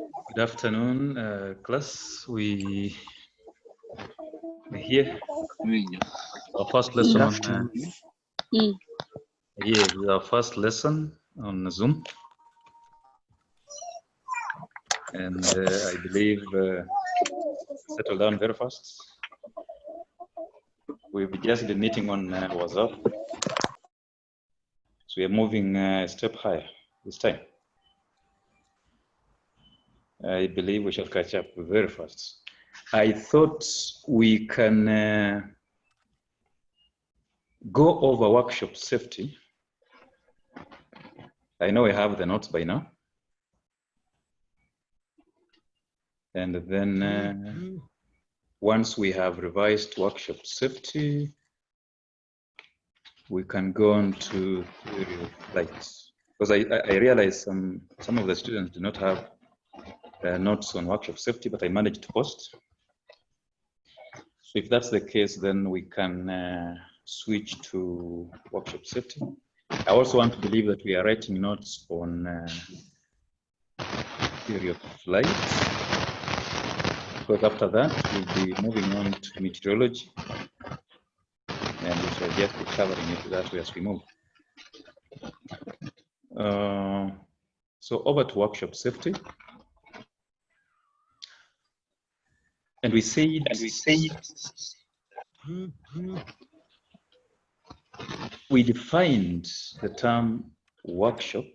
Good afternoon, class. We're here. Our first lesson on this is our first lesson on Zoom, and I believe settle down very fast. We've just been meeting on WhatsApp, so we are moving a step higher this time. I believe we shall catch up very fast. I thought we can go over workshop safety. I know we have the notes by now. And then once we have revised workshop safety, we can go on to theory of flight. Because I realize some of the students do not have notes on workshop safety, but I managed to post. So if that's the case, then we can switch to workshop safety. I also want to believe that we are writing notes on theory of flight, because after that we'll be moving on to meteorology, and we shall just be covering it that way as we move. So over to workshop safety. And we said we defined the term workshop.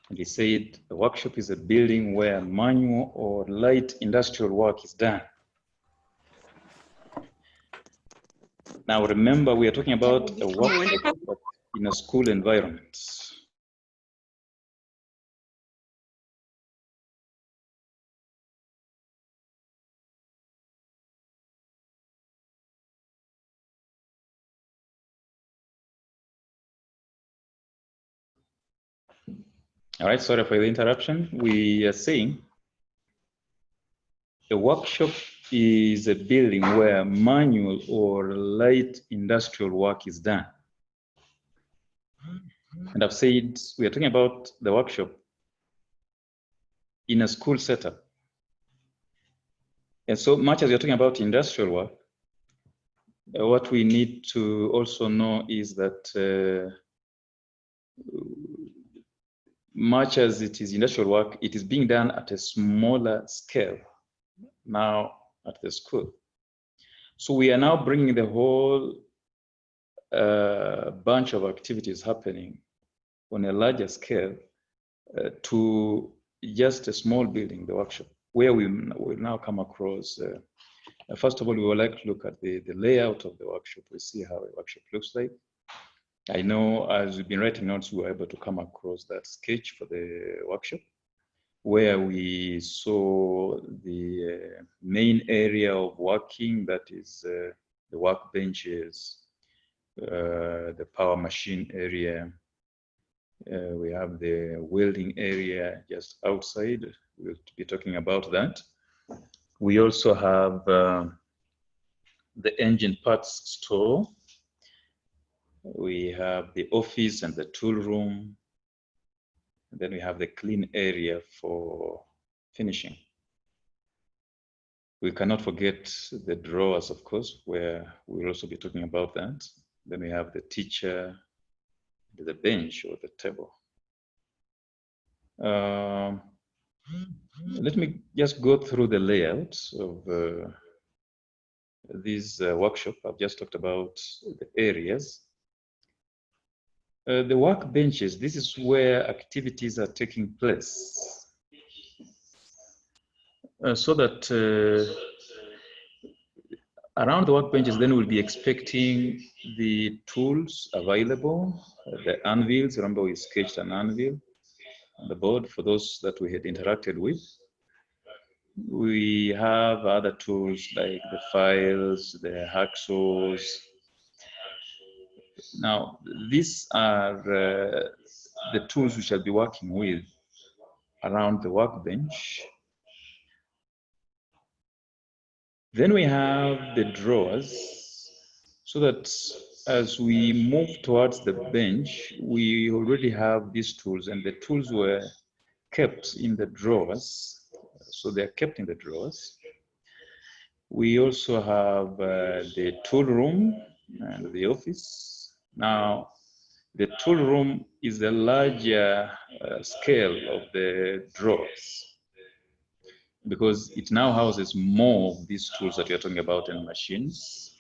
And we said a workshop is a building where manual or light industrial work is done. Now remember, we are talking about a workshop in a school environment. All right, sorry for the interruption. We are saying a workshop is a building where manual or light industrial work is done. And I've said we are talking about the workshop in a school setup. And so much as you're talking about industrial work, what we need to also know is that much as it is industrial work, it is being done at a smaller scale now at the school. So we are now bringing the whole bunch of activities happening on a larger scale to just a small building, the workshop, where we will now come across, first of all, we would like to look at the layout of the workshop. We see how a workshop looks like. I know as we've been writing notes, we were able to come across that sketch for the workshop, where we saw the main area of working, that is the workbenches, the power machine area. We have the welding area just outside. We'll be talking about that. We also have the engine parts store. We have the office and the tool room. And then we have the clean area for finishing. We cannot forget the drawers, of course, where we'll also be talking about that. Then we have the teacher, the bench or the table. Let me just go through the layout of this workshop. I've just talked about the areas. The workbenches, this is where activities are taking place. So that around the workbenches, then we'll be expecting the tools available, the anvils. Remember, we sketched an anvil on the board for those that we had interacted with. We have other tools like the files, the hacksaws. Now, these are the tools we shall be working with around the workbench. Then we have the drawers, so that as we move towards the bench, we already have these tools, and the tools were kept in the drawers. So they're kept in the drawers. We also have the tool room and the office. Now, the tool room is a larger scale of the drawers because it now houses more of these tools that you're talking about and machines.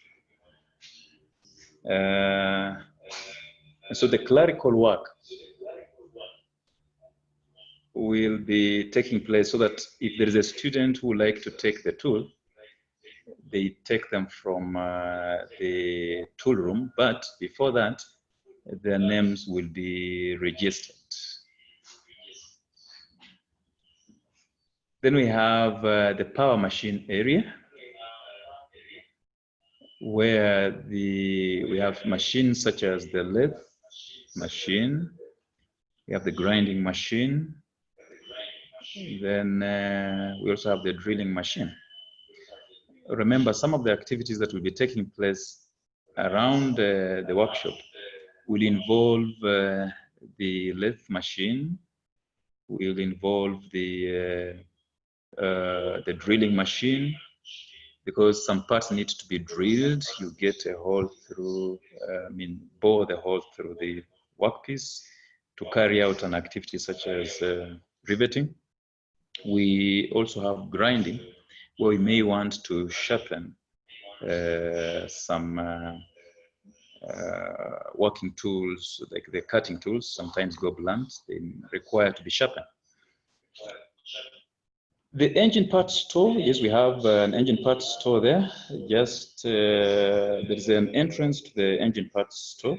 So the clerical work will be taking place so that if there is a student who would like to take the tool, they take them from the tool room, but before that, their names will be registered. Then we have the power machine area, where we have machines such as the lathe machine, we have the grinding machine, then we also have the drilling machine. Remember, some of the activities that will be taking place around the workshop will involve the lathe machine, will involve the drilling machine, because some parts need to be drilled. You get a hole through, bore the hole through the workpiece to carry out an activity such as riveting. We also have grinding, where we may want to sharpen some working tools, like the cutting tools, sometimes go blunt, they require to be sharpened. The engine parts store, yes, we have an engine parts store there. Just there's an entrance to the engine parts store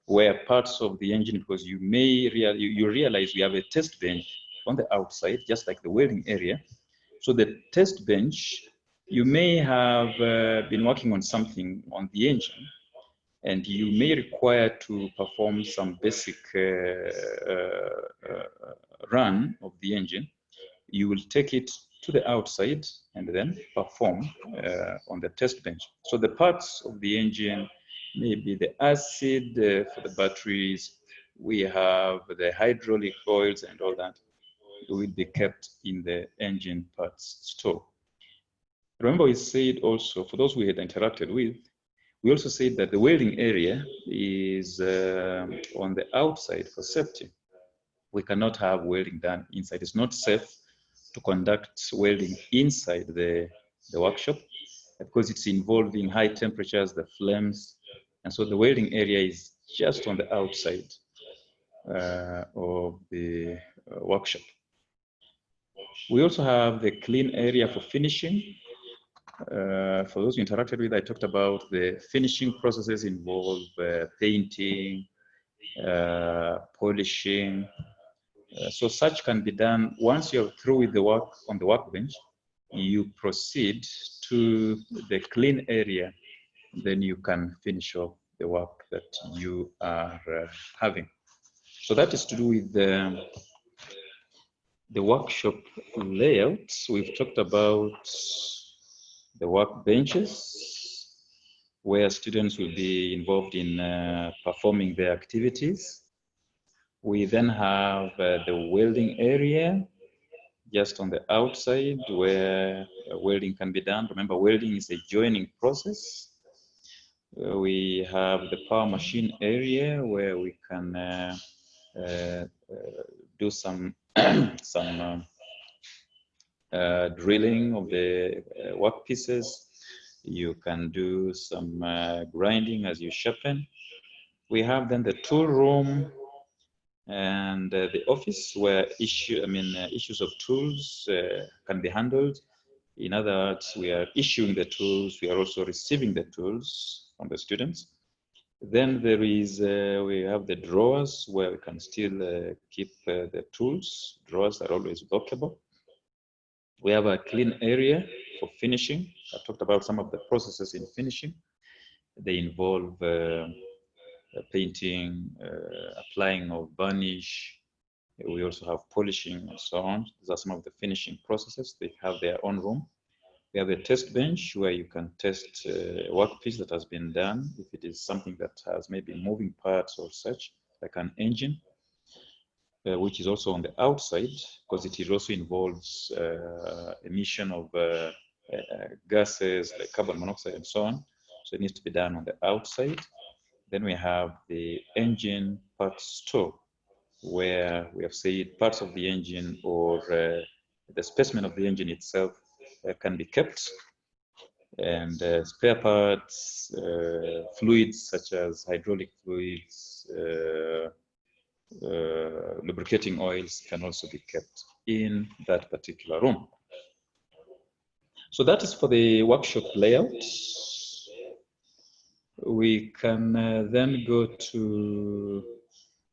where parts of the engine, because you may realize we have a test bench on the outside, just like the welding area. So the test bench, you may have been working on something on the engine, and you may require to perform some basic run of the engine. You will take it to the outside and then perform on the test bench. So the parts of the engine may be the acid for the batteries, we have the hydraulic oils and all that will be kept in the engine parts store. Remember, we said also, for those we had interacted with, we also said that the welding area is on the outside for safety. We cannot have welding done inside. It's not safe to conduct welding inside the workshop because it's involving high temperatures, the flames, and so the welding area is just on the outside of the workshop. We also have the clean area for finishing. For those who interacted with, I talked about the finishing processes involve painting, polishing. So such can be done once you're through with the work on the workbench. You proceed to the clean area, then you can finish off the work that you are having. So that is to do with the workshop layout. We've talked about the workbenches, where students will be involved in performing their activities. We then have the welding area, just on the outside where welding can be done. Remember, welding is a joining process. We have the power machine area where we can do some drilling of the workpieces. You can do some grinding as you sharpen. We have then the tool room and the office where issues of tools can be handled. In other words, we are issuing the tools, we are also receiving the tools from the students. Then there is, we have the drawers where we can still keep the tools. Drawers are always lockable. We have a clean area for finishing. I talked about some of the processes in finishing. They involve painting, applying of varnish. We also have polishing and so on. These are some of the finishing processes. They have their own room. We have a test bench where you can test a workpiece that has been done, if it is something that has maybe moving parts or such, like an engine. which is also on the outside, because it also involves emission of gases like carbon monoxide and so on. So it needs to be done on the outside. Then we have the engine parts store, where we have said parts of the engine or the specimen of the engine itself can be kept, and spare parts, fluids such as hydraulic fluids, lubricating oils can also be kept in that particular room. So that is for the workshop layout. We can then go to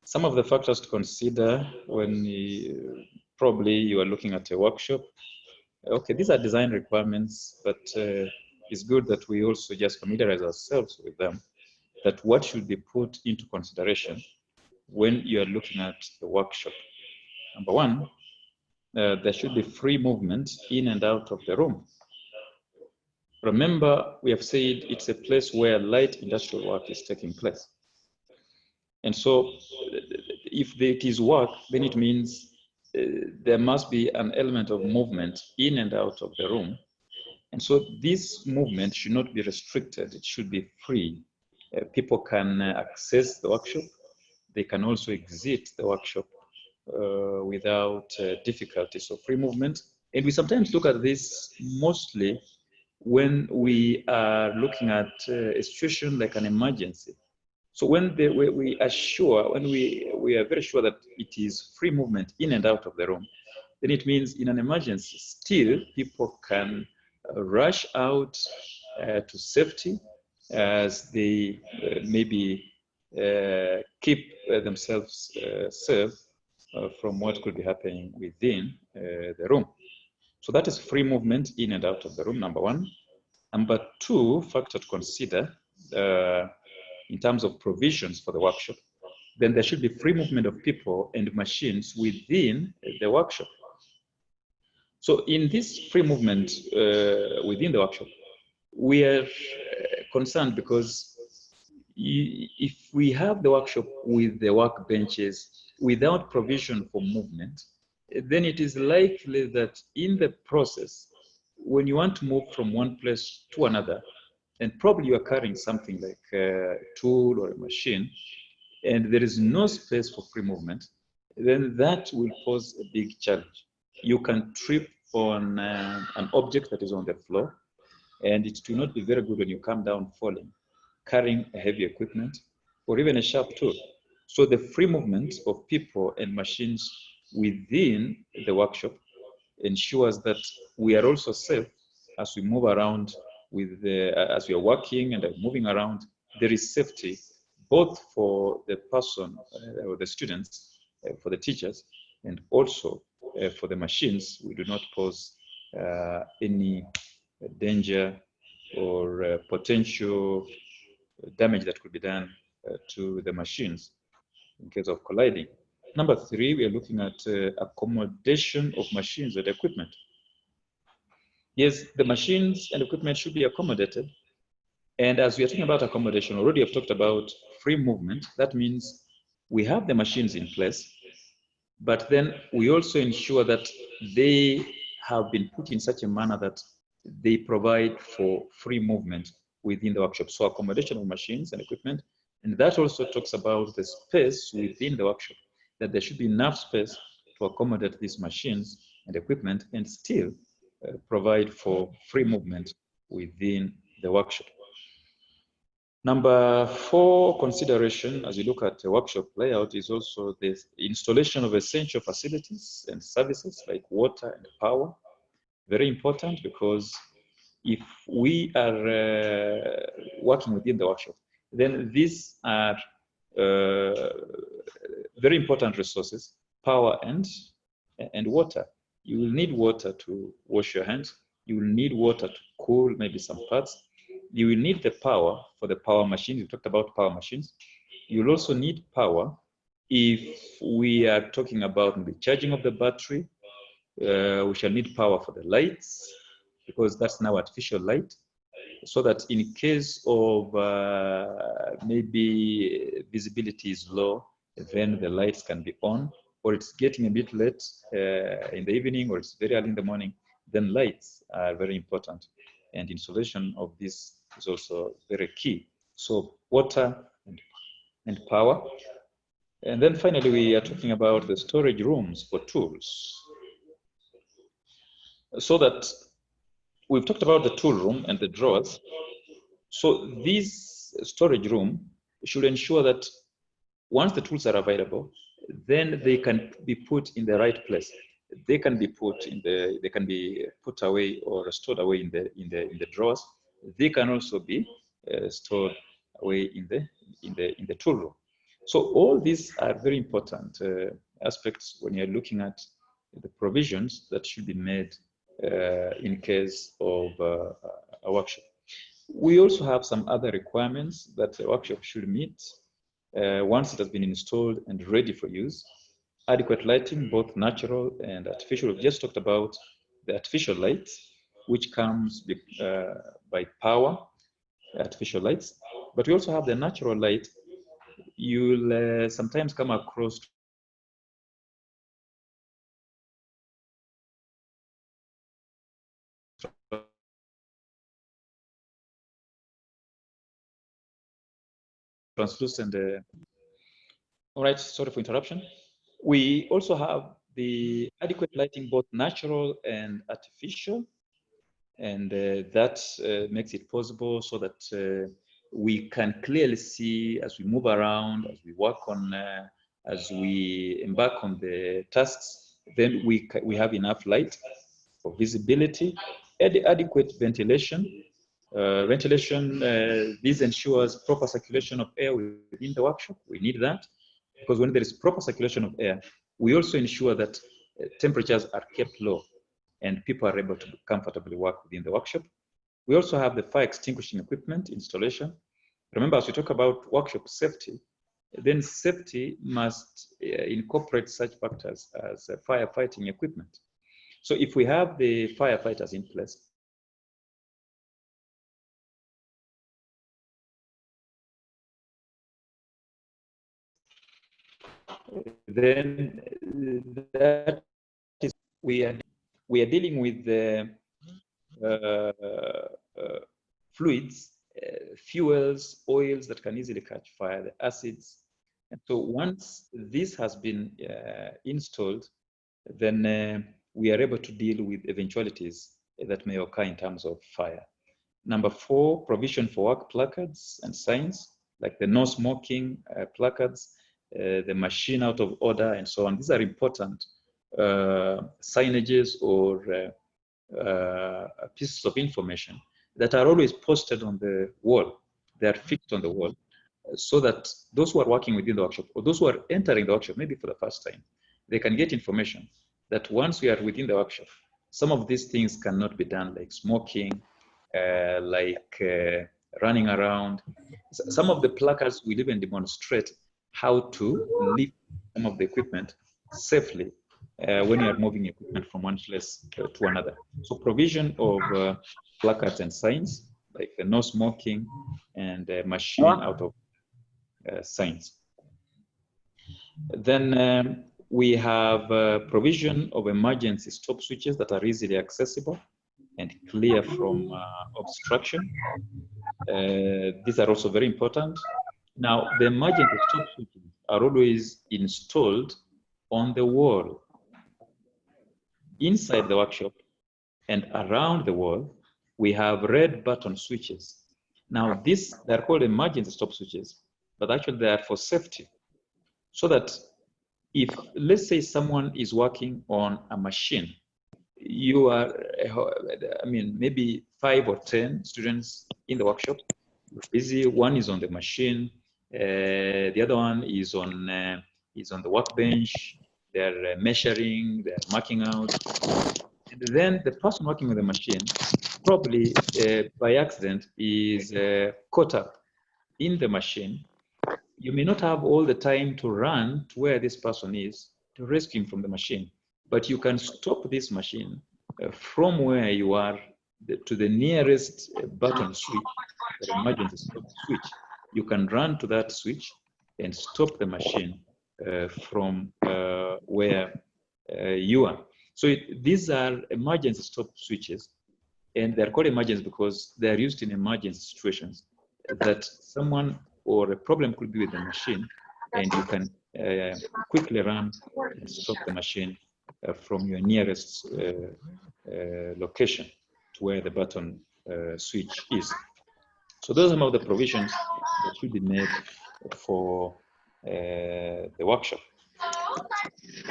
some of the factors to consider when probably you are looking at a workshop. Okay, these are design requirements, but it's good that we also just familiarize ourselves with them, that what should be put into consideration when you are looking at the workshop. Number one, there should be free movement in and out of the room. Remember, we have said it's a place where light industrial work is taking place. And so if it is work, then it means there must be an element of movement in and out of the room. And so this movement should not be restricted. It should be free. People can access the workshop. They can also exit the workshop without difficulty. So free movement. And we sometimes look at this mostly when we are looking at a situation like an emergency. So when we are sure, when we are very sure that it is free movement in and out of the room, then it means in an emergency, still people can rush out to safety as they maybe keep themselves safe from what could be happening within the room. So that is free movement in and out of the room, number one. Number two factor to consider in terms of provisions for the workshop, then there should be free movement of people and machines within the workshop. So in this free movement within the workshop, we are concerned because if we have the workshop with the workbenches without provision for movement, then it is likely that in the process, when you want to move from one place to another, and probably you are carrying something like a tool or a machine, and there is no space for free movement, then that will pose a big challenge. You can trip on an object that is on the floor, and it will not be very good when you come down falling, carrying a heavy equipment, or even a sharp tool. So the free movement of people and machines within the workshop ensures that we are also safe as we move around as we are working and moving around. There is safety both for the person or the students, for the teachers, and also for the machines. We do not pose any danger or potential damage that could be done to the machines in case of colliding. Number three, we are looking at accommodation of machines and equipment. Yes, the machines and equipment should be accommodated. And as we are talking about accommodation, already I've talked about free movement. That means we have the machines in place, but then we also ensure that they have been put in such a manner that they provide for free movement within the workshop. So accommodation of machines and equipment. And that also talks about the space within the workshop, that there should be enough space to accommodate these machines and equipment and still provide for free movement within the workshop. Number four consideration as you look at the workshop layout is also the installation of essential facilities and services like water and power. Very important, because if we are working within the workshop, then these are very important resources, power and water. You will need water to wash your hands. You will need water to cool maybe some parts. You will need the power for the power machines. We talked about power machines. You will also need power if we are talking about the charging of the battery. We shall need power for the lights, because that's now artificial light, so that in case of maybe visibility is low, then the lights can be on. or it's getting a bit late in the evening, or it's very early in the morning, then lights are very important. And installation of this is also very key. So water and power. And then finally, we are talking about the storage rooms for tools. So that we've talked about the tool room and the drawers. So this storage room should ensure that once the tools are available, then they can be put in the right place. They can be put in the, they can be put away or stored away in the drawers. They can also be stored away in the tool room. So all these are very important aspects when you're looking at the provisions that should be made in case of a workshop. We also have some other requirements that a workshop should meet once it has been installed and ready for use. Adequate lighting, both natural and artificial. We've just talked about the artificial light, which comes by power, artificial lights. But we also have the natural light. You'll sometimes come across translucent. All right, sorry for interruption. We also have the adequate lighting, both natural and artificial, and that makes it possible so that we can clearly see as we move around, as we work on, as we embark on the tasks, then we have enough light for visibility, adequate ventilation. This ensures proper circulation of air within the workshop. We need that because when there is proper circulation of air, we also ensure that temperatures are kept low and people are able to comfortably work within the workshop. We also have the fire extinguishing equipment installation. Remember, as we talk about workshop safety, then safety must incorporate such factors as firefighting equipment. So if we have the firefighters in place, then that is we are dealing with the fluids, fuels, oils that can easily catch fire, the acids. And so once this has been installed, then we are able to deal with eventualities that may occur in terms of fire. Number 4, provision for work placards and signs, like the no smoking placards, the machine out of order, and so on. These are important signages or pieces of information that are always posted on the wall. They are fixed on the wall so that those who are working within the workshop or those who are entering the workshop, maybe for the first time, they can get information that once we are within the workshop, some of these things cannot be done, like smoking, running around. Some of the placards will even demonstrate how to lift some of the equipment safely when you are moving equipment from one place to another. So provision of placards and signs, like the no smoking and machine out of signs. Then we have provision of emergency stop switches that are easily accessible and clear from obstruction. These are also very important. Now, the emergency stop switches are always installed on the wall, inside the workshop, and around the wall. We have red button switches. Now, they're called emergency stop switches, but actually they are for safety. So that if, let's say, someone is working on a machine, you are, maybe 5 or 10 students in the workshop, busy. One is on the machine, the other one is on the workbench. They're measuring, they're marking out, and then the person working with the machine probably by accident is caught up in the machine. You may not have all the time to run to where this person is to rescue him from the machine, but you can stop this machine from where you are to the nearest button switch, or emergency stop switch. You can run to that switch and stop the machine from where you are. So these are emergency stop switches, and they're called emergency because they're used in emergency situations that someone or a problem could be with the machine, and you can quickly run and stop the machine from your nearest location to where the button switch is. So those are some of the provisions that should be made for the workshop.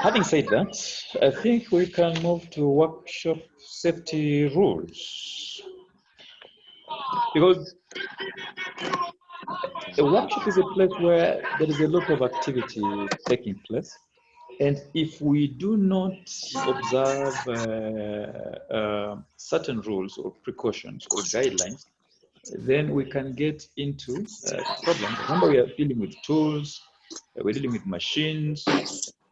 Having said that, I think we can move to workshop safety rules. Because a workshop is a place where there is a lot of activity taking place. And if we do not observe certain rules or precautions or guidelines, then we can get into problems. Remember, we are dealing with tools, we're dealing with machines,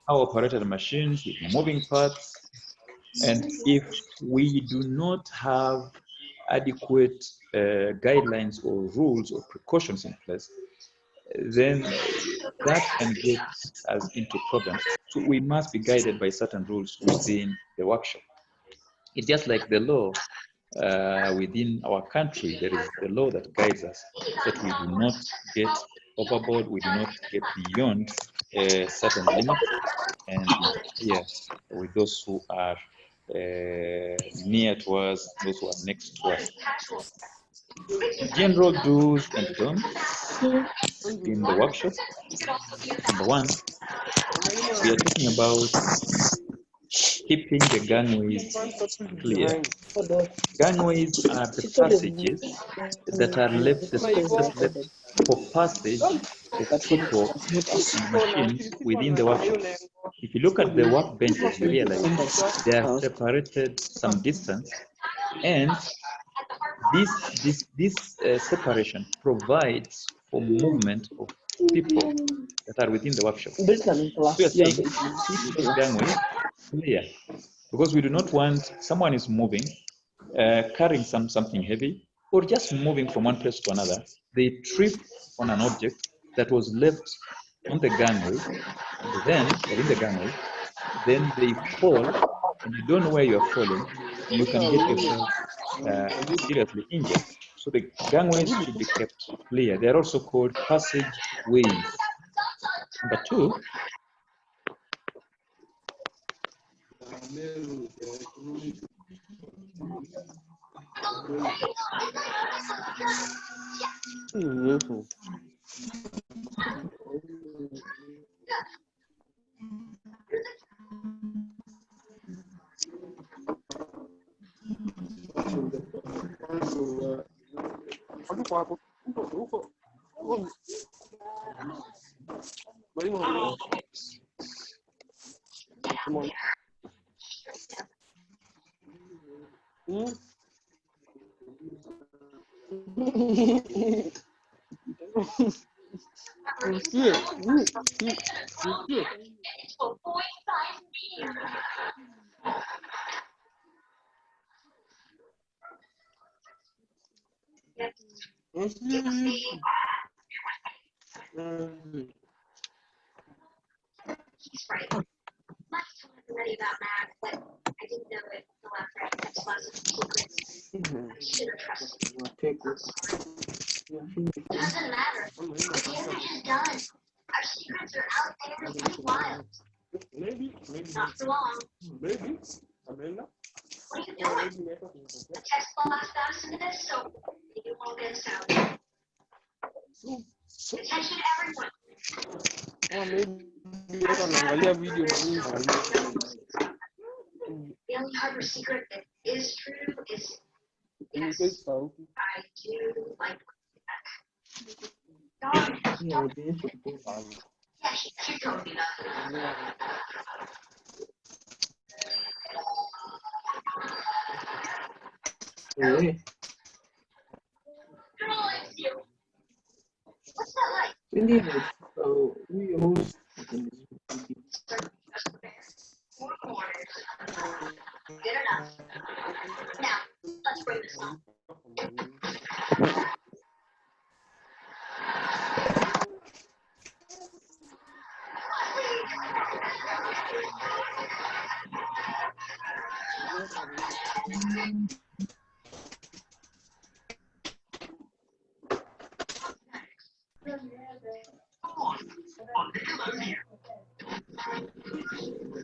how operated machines with moving parts. And if we do not have adequate guidelines or rules or precautions in place, then that can get us into problems. So we must be guided by certain rules within the workshop. It's just like the law within our country. There is the law that guides us, that we do not get overboard, we do not get beyond a certain limit and interfere with those who are near to us, those who are next to us. General do's and don'ts in the workshop. Number one, we are talking about keeping the gangways clear. Gangways are the passages that are left, the spaces left for passage of people and machines within the workshop. If you look at the workbenches, you realize they are separated some distance, and this separation provides for movement of people that are within the workshop. So we are saying keep those gangways clear, because we do not want someone is moving, carrying something heavy, or just moving from one place to another. They trip on an object that was left on the gangway, and then, or in the gangway, then they fall, and you don't know where you're falling, you can get yourself seriously injured. So the gangways should be kept clear. They are also called passageways. Number two,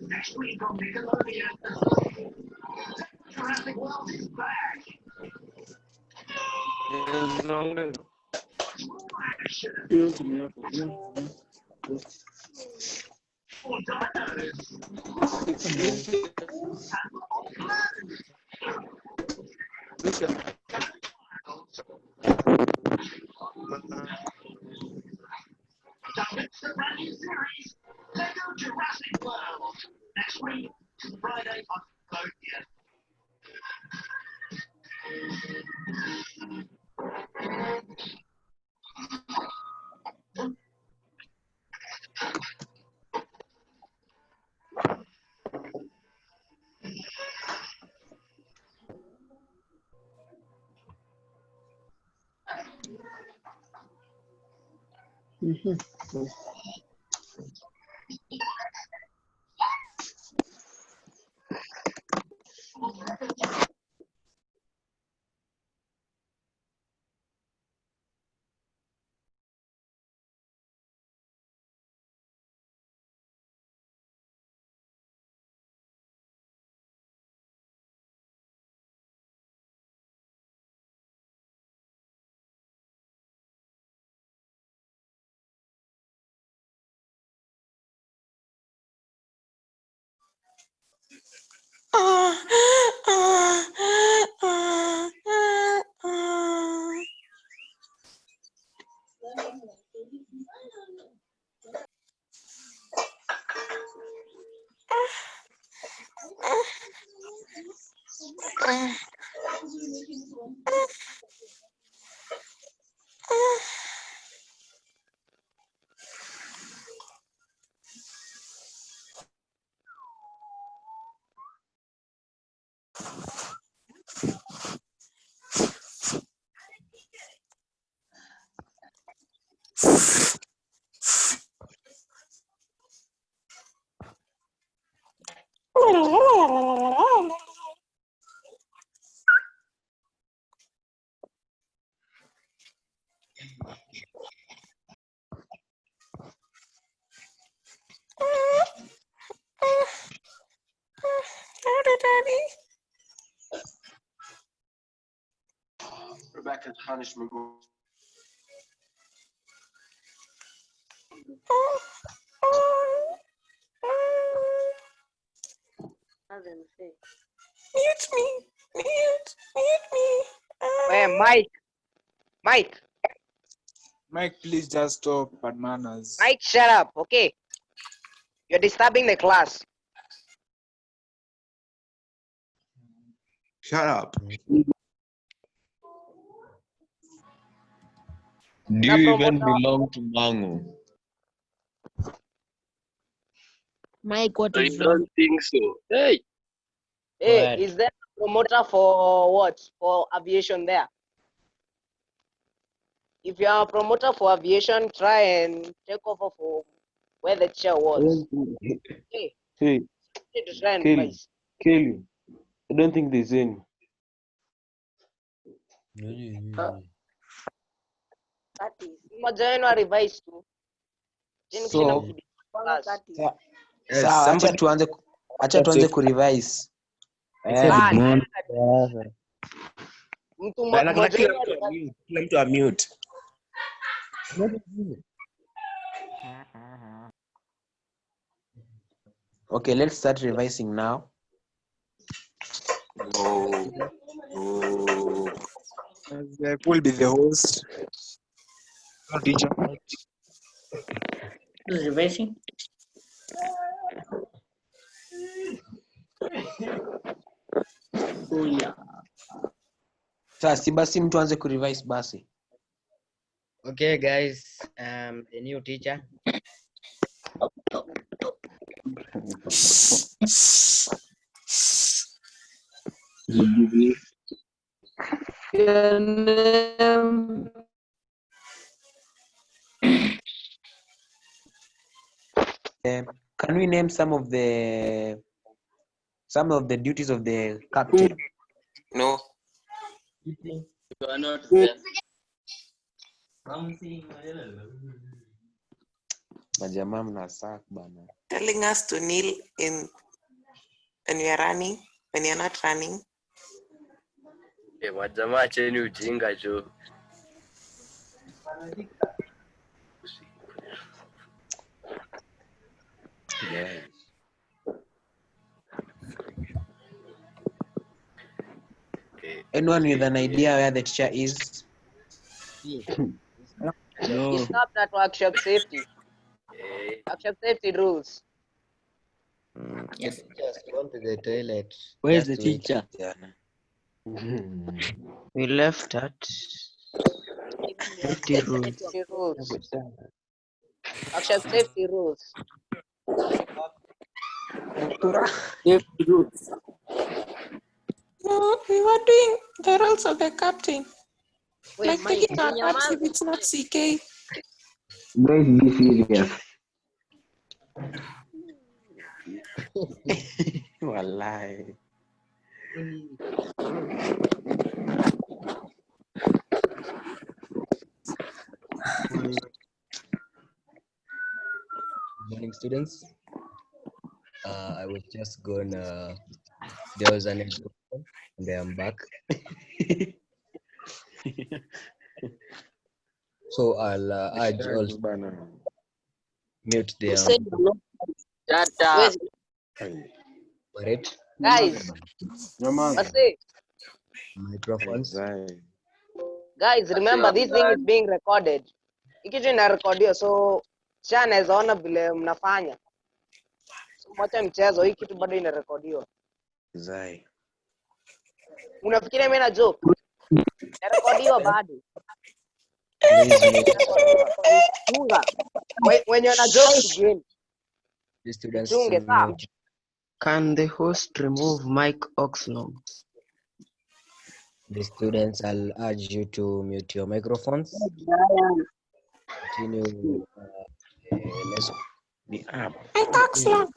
Next week on Nickelodeon, Jurassic World is back. For it's the brand new series, Lego Jurassic World. Next week, Friday on Nickelodeon. Rebecca's punishment. Mute me. Mute me. Hey, Mike, Mike, please just stop bad manners. Mike, shut up, okay? You're disturbing the class. Shut up. Do you even belong to Mangu? Mike, what I is wrong? don't think so. Hey, Hey, ahead. is there a promoter for what? For aviation there? If you are a promoter for aviation, try and take over for where the chair was. Hey, Hey, need to try and Kelly, revise. Kelly, I don't think there's any. That is. Majority revise too. So, Class. Yes, sawa, somebody. acha tuanze kurevise. Ah, Morning. mtu Bana, kuna kila majority mtu revise. amute. Kila mtu amute. Okay, let's start revising now. no, no. Who will be the host? No teacher. Who's revising? Oh yeah. Sasa si basi mtu anze kurevise basi. Okay, guys, the new teacher. Your name. Can we name some of the duties of the captain? No. You are not there. Majamaa mnasak bana. Telling us to kneel in when we are running, when you're not running. Majamaa cheni ujinga jo. Guys. Anyone with an idea where the teacher is? No. He stopped at workshop safety. Workshop safety rules. Yes. Just gone to the toilet. Where's Just the wait. teacher? We left at safety rules. Safety rules. Workshop safety rules. Safety rules. No, we were doing the roles of the captain. Wait, like Mike, taking our cards if it's not CK. Guys, be serious. Wallahi. Morning, students. I was just gonna. There was an exam, and I'm back. So I'll urge all mute their. Guys, microphones. Guys, remember this thing is being recorded. Ikitu inarekodiwa, so Chan aona vile mnafanya. So mwacha mchezo, hii kitu bado inarekodiwa. Unafikiria mimi na joke? Inarekodiwa bado. Chunga. When you're na joke again. The students Chunge sawa. Can the host remove mic Oxlong? The students, I'll urge you to mute your microphones. Continue. Let's be up. Mic Oxlong.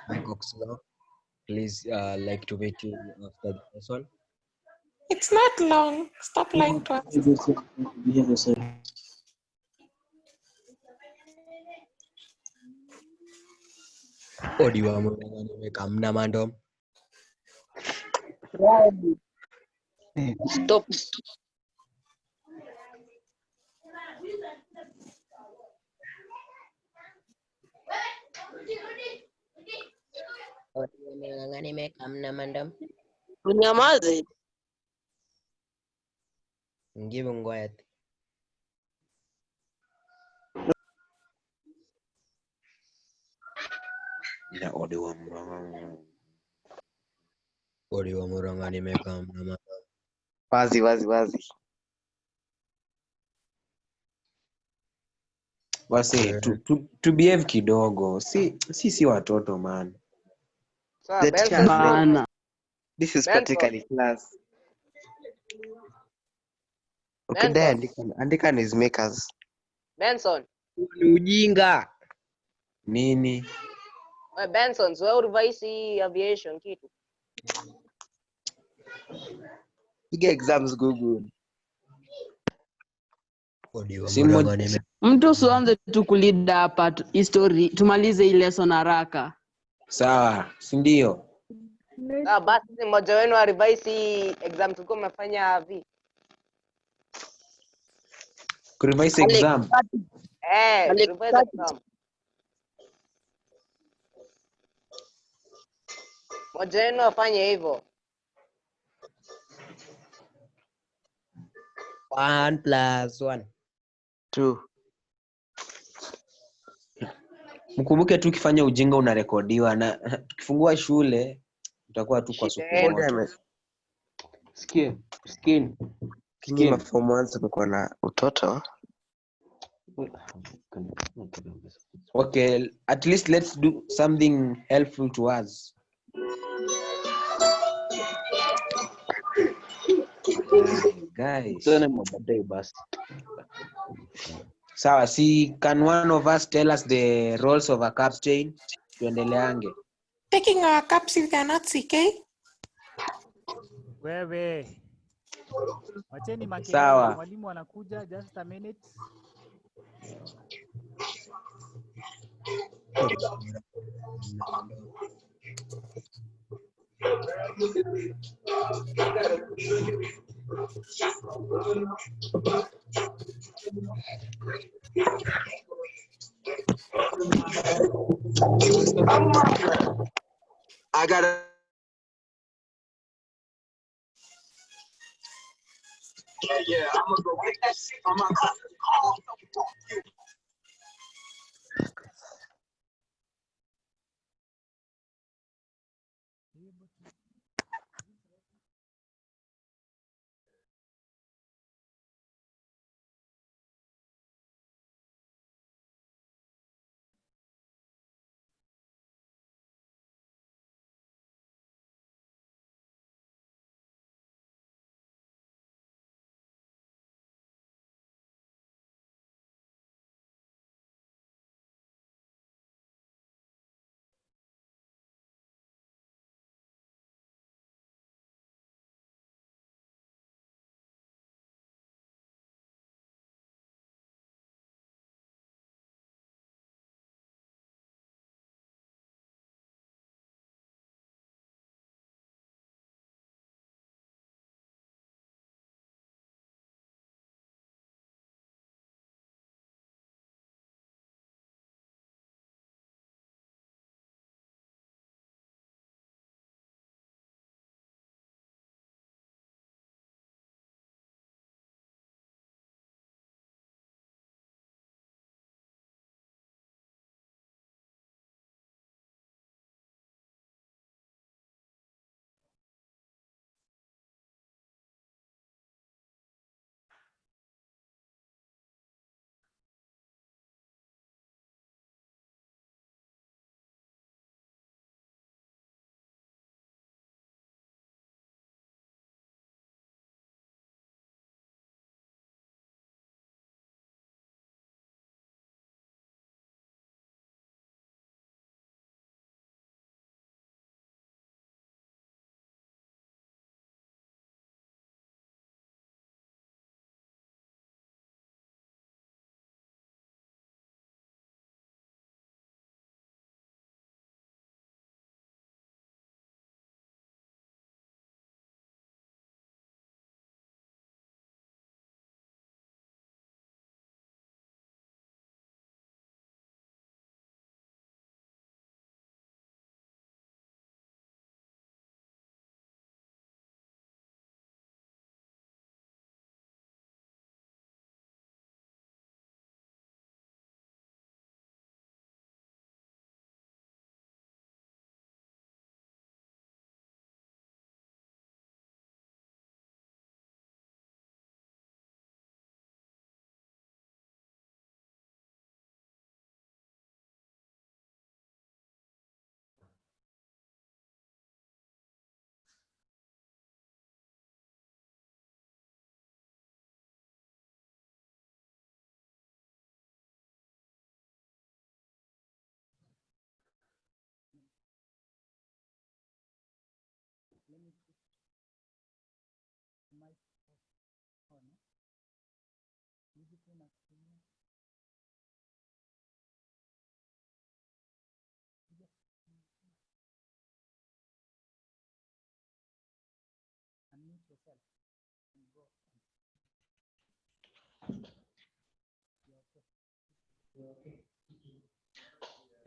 Mike Oxlong, please like to meet you after the first one. It's not long. Stop lying to us. Odiwa nimeka mna mandom. Stop. Nimeka mna mandom. Unyamaze. Ngibe ngwayat. Na odiwa muranga nimeka mna mandom. Wazi. Wase to behave kidogo. Si watoto man. The teacher, this is practically class. Okay, there andika is makers. Benson. Ujinga. Nini? Wewe Benson, wewe urevise aviation kitu. Piga exams Google. Mtu usianze tu kulead hapa history, tumalize hii lesson haraka. Sawa, si ndio? Basi mmoja wenu arevise exam tulikuwa mmefanya vi. Kurevise exam. Revise exam. Mmoja wenu afanye hivyo. 1 + 1 2. Mkumbuke tu ukifanya ujinga unarekodiwa na tukifungua shule utakuwa tu kwa suku. Skin. Kinyima form 1 mko na utoto. Okay, at least let's do something helpful to us. Guys. Sawa, can one of us tell us the roles of a captain? Tuendeleange. taking our cups if they're not CK. Wewe. Wacheni makelele. Sawa. Mwalimu anakuja, just a minute. I gotta. Yeah, I'm gonna go make that shit on my call.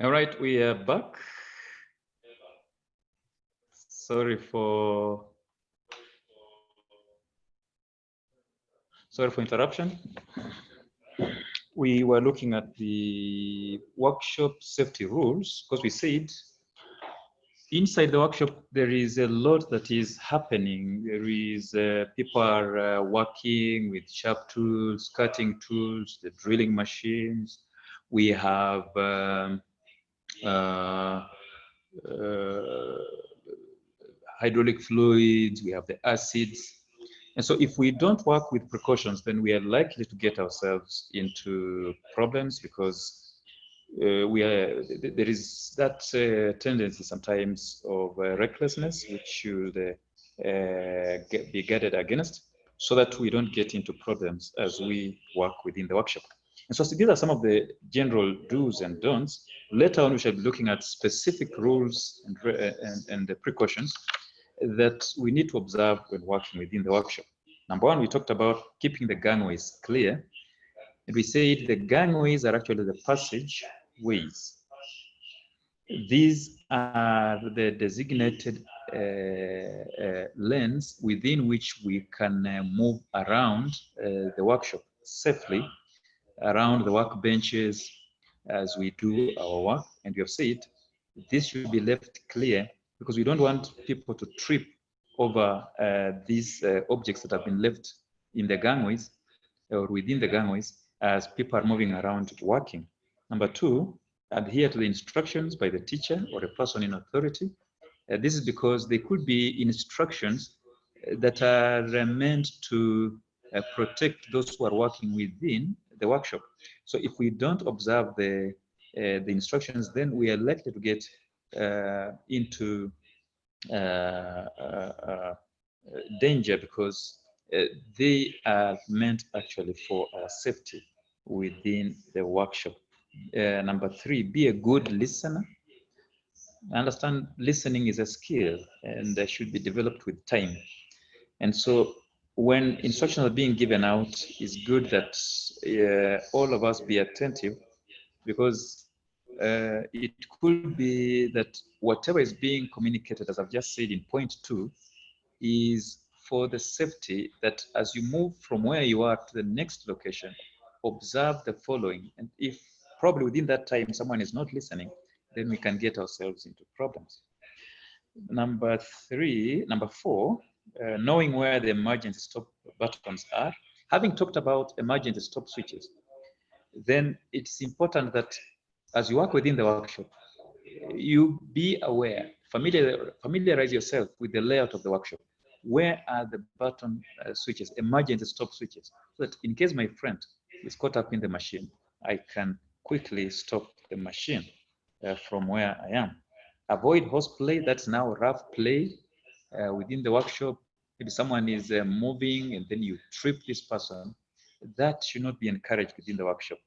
All right, we are back. Sorry for interruption. We were looking at the workshop safety rules because we said inside the workshop there is a lot that is happening. There is people are working with sharp tools, cutting tools, the drilling machines. We have hydraulic fluids, we have the acids. And so if we don't work with precautions, then we are likely to get ourselves into problems because there is that tendency sometimes of recklessness, which should be guarded against, so that we don't get into problems as we work within the workshop. And so these are some of the general do's and don'ts. Later on, we shall be looking at specific rules and the precautions that we need to observe when working within the workshop. Number one, we talked about keeping the gangways clear. And we said the gangways are actually the passageways. These are the designated lanes within which we can move around the workshop safely, around the workbenches as we do our work. And we have said this should be left clear because we don't want people to trip over these objects that have been left in the gangways or within the gangways as people are moving around working. Number two, adhere to the instructions by the teacher or a person in authority. This is because they could be instructions that are meant to protect those who are working within the workshop. So if we don't observe the instructions, then we are likely to get into danger because they are meant actually for our safety within the workshop. Number three, be a good listener. I understand listening is a skill and that should be developed with time. And so when instructions are being given out, it's good that all of us be attentive because it could be that whatever is being communicated, as I've just said in point 2, is for the safety that as you move from where you are to the next location, observe the following. And if probably within that time someone is not listening, then we can get ourselves into problems. Number 4, knowing where the emergency stop buttons are. Having talked about emergency stop switches, then it's important that as you work within the workshop, you be aware, familiarize yourself with the layout of the workshop. Where are the button switches, emergency stop switches, so that in case my friend is caught up in the machine, I can quickly stop the machine from where I am. Avoid horseplay, that's now rough play within the workshop. Maybe someone is moving and then you trip this person. That should not be encouraged within the workshop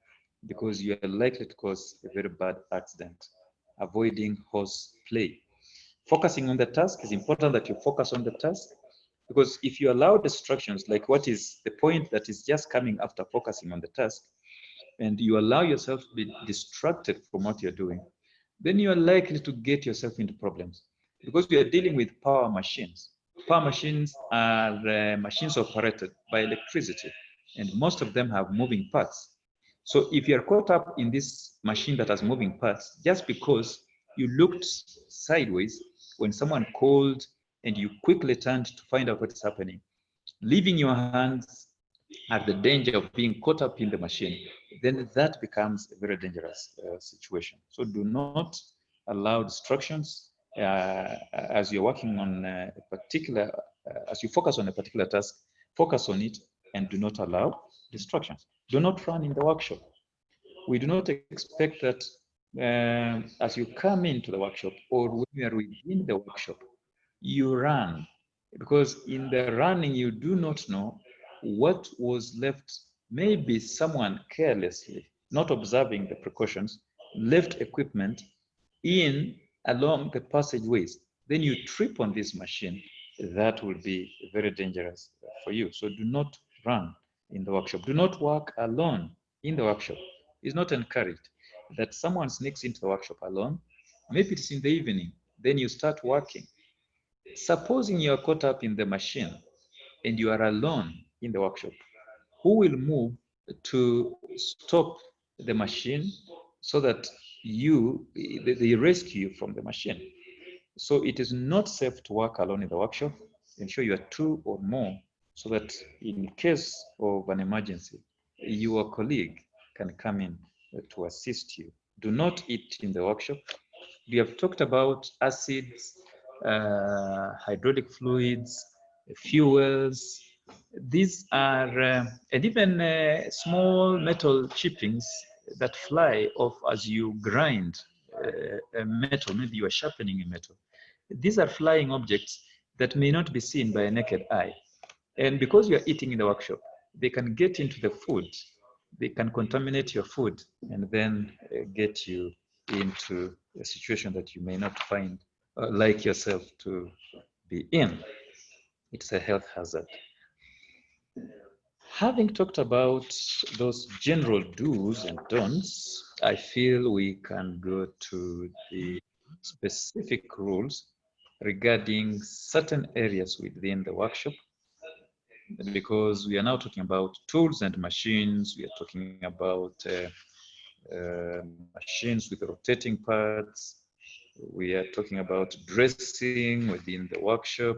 because you are likely to cause a very bad accident. Avoiding horseplay. Focusing on the task is important that you focus on the task because if you allow distractions, like what is the point that is just coming after focusing on the task, and you allow yourself to be distracted from what you're doing, then you are likely to get yourself into problems because we are dealing with power machines. Power machines are machines operated by electricity, and most of them have moving parts. So if you're caught up in this machine that has moving parts, just because you looked sideways when someone called and you quickly turned to find out what is happening, leaving your hands at the danger of being caught up in the machine, then that becomes a very dangerous situation. So do not allow distractions as you're working on a particular, as you focus on a particular task, focus on it and do not allow distractions. Do not run in the workshop. We do not expect that as you come into the workshop or when you are within the workshop, you run, because in the running you do not know what was left. Maybe someone carelessly, not observing the precautions, left equipment in along the passageways. Then you trip on this machine. That will be very dangerous for you. So do not run in the workshop. Do not work alone in the workshop. It's not encouraged that someone sneaks into the workshop alone. Maybe it's in the evening. Then you start working. Supposing you are caught up in the machine and you are alone in the workshop, who will move to stop the machine so that they rescue you from the machine? So it is not safe to work alone in the workshop. Ensure you are 2 or more so that in case of an emergency, your colleague can come in to assist you. Do not eat in the workshop. We have talked about acids, hydraulic fluids, fuels. These are, and even small metal chippings that fly off as you grind a metal, maybe you are sharpening a metal. These are flying objects that may not be seen by a naked eye. And because you are eating in the workshop, they can get into the food, they can contaminate your food, and then get you into a situation that you may not find like yourself to be in. It's a health hazard. Having talked about those general do's and don'ts, I feel we can go to the specific rules regarding certain areas within the workshop, because we are now talking about tools and machines. We are talking about machines with rotating parts. We are talking about dressing within the workshop,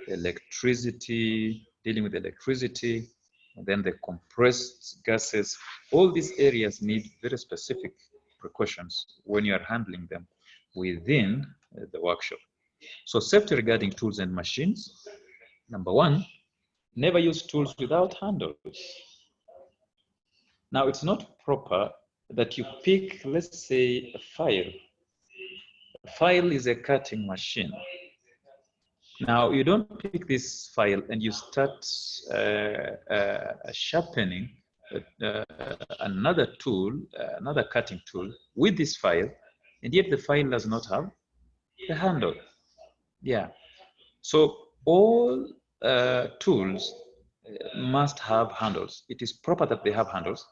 electricity, dealing with electricity, and then the compressed gases. All these areas need very specific precautions when you are handling them within the workshop. So safety regarding tools and machines. Number one, never use tools without handles. Now, it's not proper that you pick, let's say, a file. A file is a cutting machine. Now, you don't pick this file and you start sharpening another tool, another cutting tool with this file, and yet the file does not have the handle. Yeah. So all tools must have handles. It is proper that they have handles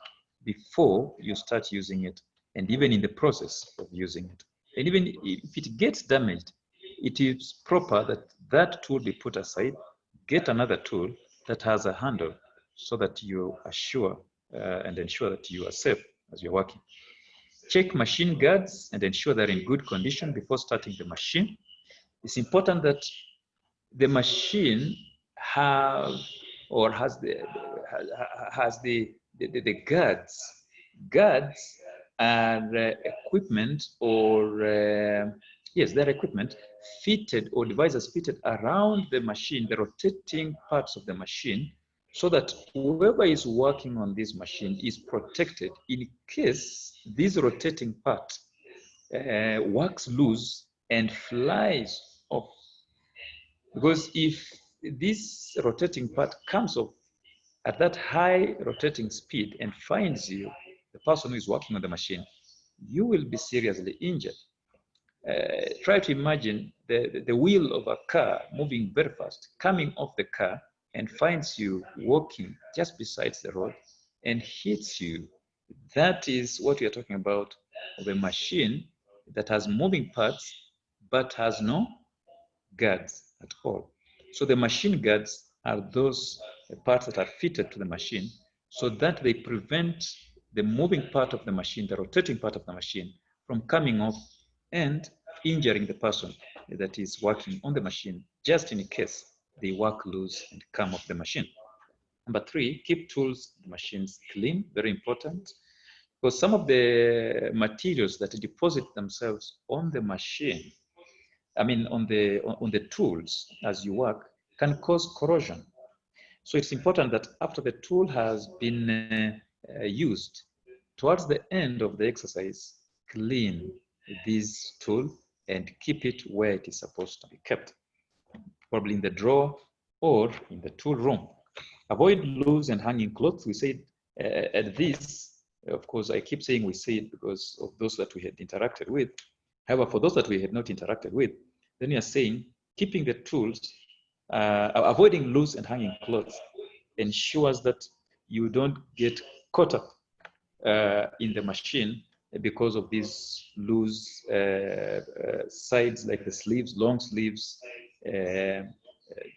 before you start using it, and even in the process of using it. And even if it gets damaged, it is proper that that tool be put aside, get another tool that has a handle, so that you are sure and ensure that you are safe as you're working. Check machine guards and ensure they're in good condition before starting the machine. It's important that the machine has the guards. Guards are equipment, or yes, they're equipment fitted, or devices fitted around the machine, the rotating parts of the machine, so that whoever is working on this machine is protected in case this rotating part works loose and flies off. Because if this rotating part comes off at that high rotating speed and finds you, the person who is working on the machine, you will be seriously injured. Try to imagine the wheel of a car moving very fast, coming off the car and finds you walking just beside the road and hits you. That is what we are talking about, of a machine that has moving parts but has no guards at all. So the machine guards are those parts that are fitted to the machine so that they prevent the moving part of the machine, the rotating part of the machine, from coming off and injuring the person that is working on the machine, just in case they work loose and come off the machine. Number three, keep tools and machines clean, very important, because some of the materials that deposit themselves on the machine, I mean on the tools as you work, can cause corrosion. So it's important that after the tool has been used, towards the end of the exercise, clean this tool and keep it where it is supposed to be kept, probably in the drawer or in the tool room. Avoid loose and hanging clothes. We said at this, of course, I keep saying we said because of those that we had interacted with. However, for those that we had not interacted with, then we are saying keeping the tools, avoiding loose and hanging clothes ensures that you don't get caught up in the machine because of these loose sides, like the sleeves, long sleeves,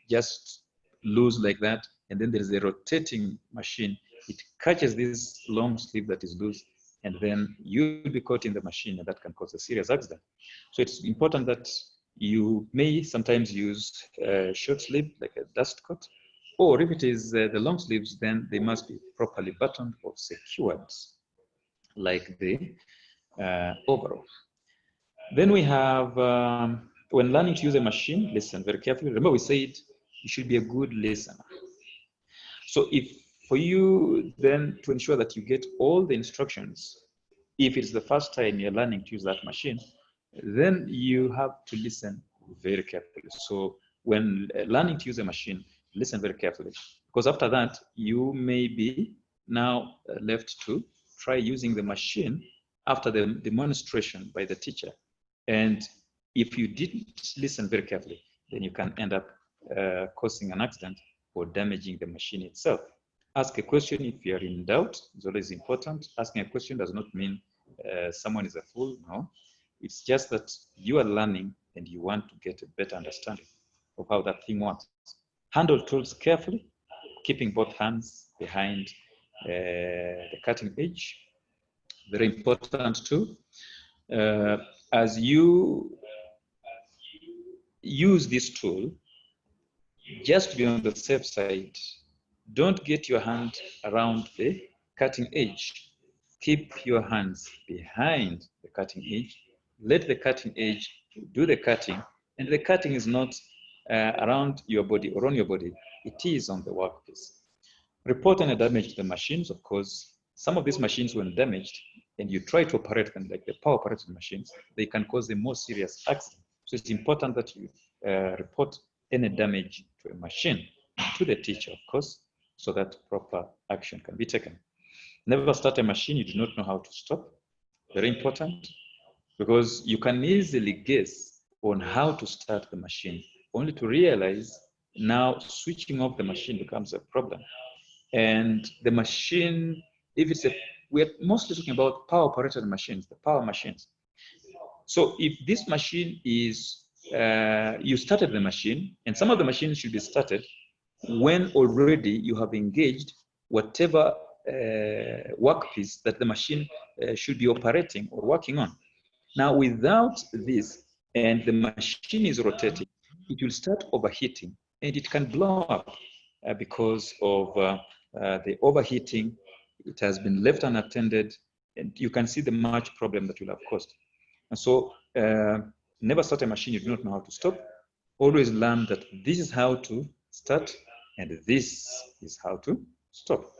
just loose like that. And then there's a rotating machine. It catches this long sleeve that is loose, and then you'll be caught in the machine, and that can cause a serious accident. So it's important that you may sometimes use short sleeve, like a dust coat, or if it is the long sleeves, then they must be properly buttoned or secured, like the overall. Then we have, when learning to use a machine, listen very carefully. Remember we said you should be a good listener. So if for you then to ensure that you get all the instructions If it's the first time you're learning to use that machine, then you have to listen very carefully. So when learning to use a machine, listen very carefully, because after that, you may be now left to try using the machine after the demonstration by the teacher. And if you didn't listen very carefully, then you can end up causing an accident or damaging the machine itself. Ask a question if you are in doubt. It's always important. Asking a question does not mean someone is a fool. No, it's just that you are learning and you want to get a better understanding of how that thing works. Handle tools carefully, keeping both hands behind the cutting edge. Very important too. As you use this tool, just be on the safe side. Don't get your hand around the cutting edge. Keep your hands behind the cutting edge. Let the cutting edge do the cutting, and the cutting is not around your body or on your body. It is on the workpiece. Report any damage to the machines. Of course, some of these machines, when damaged, and you try to operate them like the power operated machines, they can cause a more serious accident. So it's important that you report any damage to a machine to the teacher, of course, so that proper action can be taken. Never start a machine you do not know how to stop. Very important, because you can easily guess on how to start the machine, only to realize now switching off the machine becomes a problem. And the machine, if it's we're mostly talking about power operated machines, the power machines. So if this machine is, you started the machine, and some of the machines should be started when already you have engaged whatever workpiece that the machine should be operating or working on. Now, without this, and the machine is rotating, it will start overheating, and it can blow up because of the overheating. It has been left unattended, and you can see the much problem that will have caused. And so, never start a machine you do not know how to stop. Always learn that this is how to start, and this is how to stop.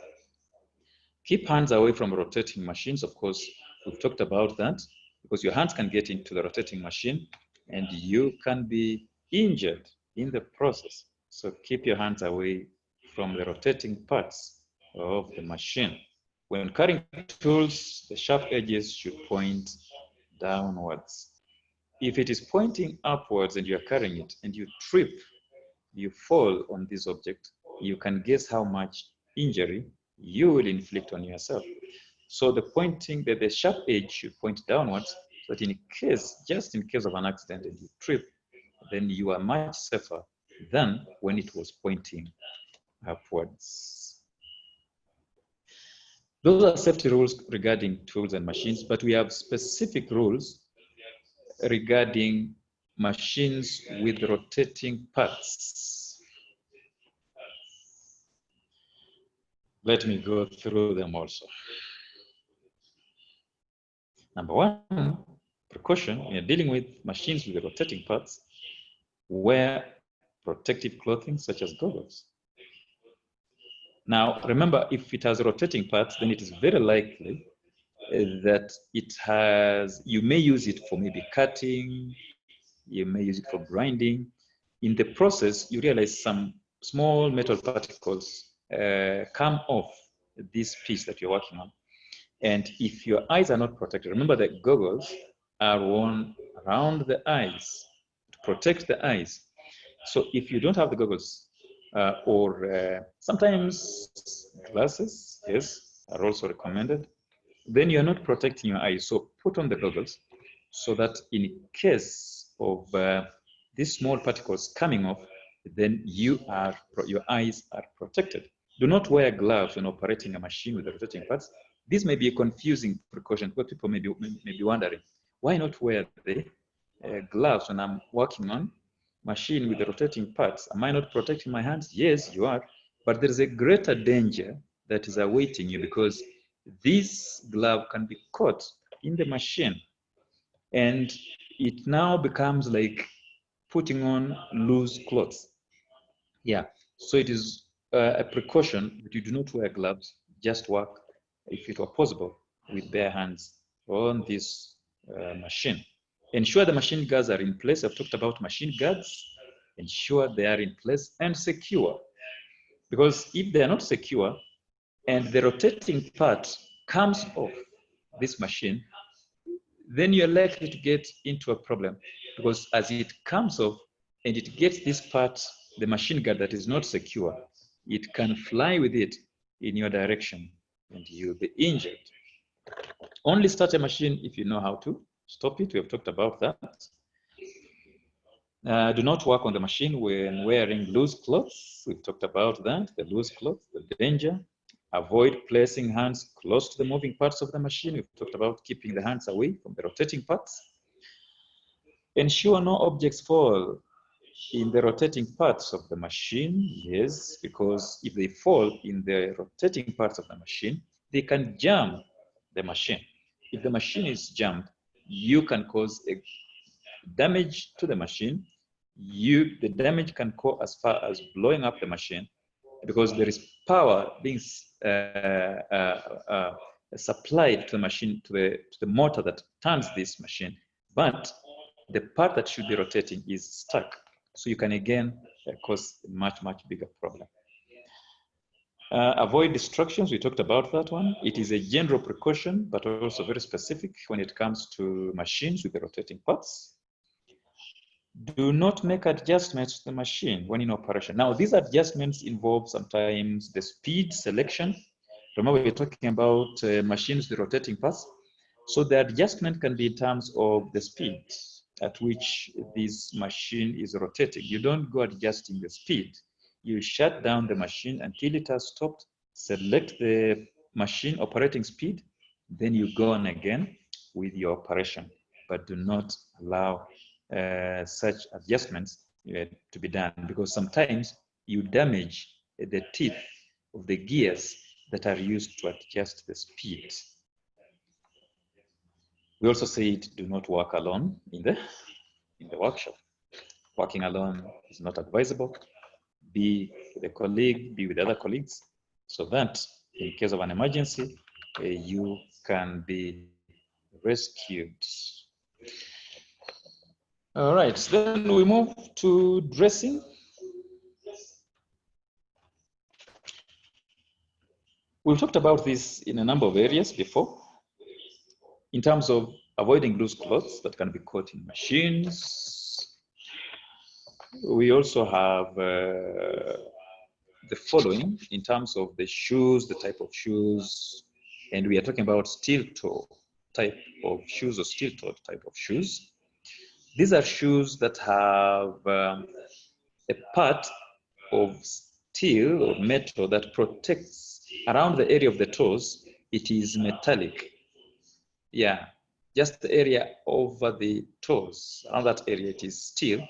Keep hands away from rotating machines. Of course, we've talked about that, because your hands can get into the rotating machine and you can be injured in the process. So keep your hands away from the rotating parts of the machine. When carrying tools, the sharp edges should point downwards. If it is pointing upwards and you are carrying it and you trip, you fall on this object, you can guess how much injury you will inflict on yourself. So the pointing, the sharp edge should point downwards, so that in case, just in case of an accident and you trip, then you are much safer than when it was pointing upwards. Those are safety rules regarding tools and machines, but we have specific rules regarding machines with rotating parts. Let me go through them also. Number one, precaution, when you're dealing with machines with rotating parts, wear protective clothing such as goggles. Now, remember, if it has rotating parts, then it is very likely that it has, you may use it for maybe cutting, you may use it for grinding. In the process, you realize some small metal particles come off this piece that you're working on. And if your eyes are not protected, remember that goggles are worn around the eyes to protect the eyes. So if you don't have the goggles, or sometimes glasses, yes, are also recommended, then you're not protecting your eyes. So put on the goggles so that in case of these small particles coming off, then your eyes are protected. Do not wear gloves when operating a machine with the rotating parts. This may be a confusing precaution, because people may be wondering, why not wear the gloves when I'm working on machine with the rotating parts? Am I not protecting my hands? Yes, you are, but there is a greater danger that is awaiting you, because this glove can be caught in the machine, and it now becomes like putting on loose clothes. Yeah, so it is a precaution that you do not wear gloves, just work, if it were possible, with bare hands on this machine. Ensure the machine guards are in place. I've talked about machine guards. Ensure they are in place and secure. Because if they are not secure and the rotating part comes off this machine, then you're likely to get into a problem, because as it comes off and it gets this part, the machine guard that is not secure, it can fly with it in your direction and you'll be injured. Only start a machine if you know how to stop it. We have talked about that. Do not work on the machine when wearing loose clothes. We've talked about that, the loose clothes, the danger. Avoid placing hands close to the moving parts of the machine. We've talked about keeping the hands away from the rotating parts. Ensure no objects fall in the rotating parts of the machine. Yes, because if they fall in the rotating parts of the machine, they can jam the machine. If the machine is jammed, you can cause a damage to the machine. The damage can go as far as blowing up the machine, because there is power being supplied to the machine, to the motor that turns this machine, but the part that should be rotating is stuck. So you can again cause a much bigger problem. Avoid distractions. We talked about that one. It is a general precaution, but also very specific when it comes to machines with the rotating parts. Do not make adjustments to the machine when in operation. Now, these adjustments involve sometimes the speed selection. Remember, we're talking about machines with rotating parts. So the adjustment can be in terms of the speed at which this machine is rotating. You don't go adjusting the speed. You shut down the machine until it has stopped, select the machine operating speed, then you go on again with your operation, but do not allow such adjustments to be done, because sometimes you damage the teeth of the gears that are used to adjust the speed. We also said do not work alone in the workshop. Working alone is not advisable. Be with a colleague, be with other colleagues, so that in case of an emergency, you can be rescued. All right, then we move to dressing. We've talked about this in a number of areas before, in terms of avoiding loose clothes that can be caught in machines. We also have the following in terms of the shoes, the type of shoes, and we are talking about steel toe type of shoes or steel toe type of shoes. These are shoes that have a part of steel or metal that protects around the area of the toes. It is metallic. Yeah, just the area over the toes, around that area, it is steel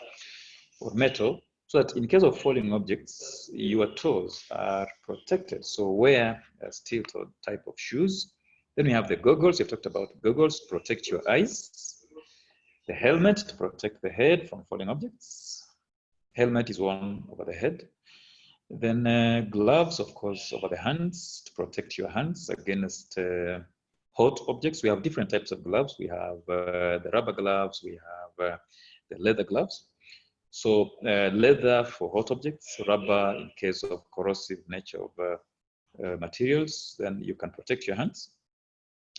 or metal, so that in case of falling objects, your toes are protected. So wear a steel toe type of shoes. Then we have the goggles. We've talked about goggles to protect your eyes. The helmet to protect the head from falling objects. Helmet is worn over the head. Then gloves, of course, over the hands to protect your hands against hot objects. We have different types of gloves. We have the rubber gloves. We have the leather gloves. So leather for hot objects, rubber in case of corrosive nature of materials, then you can protect your hands.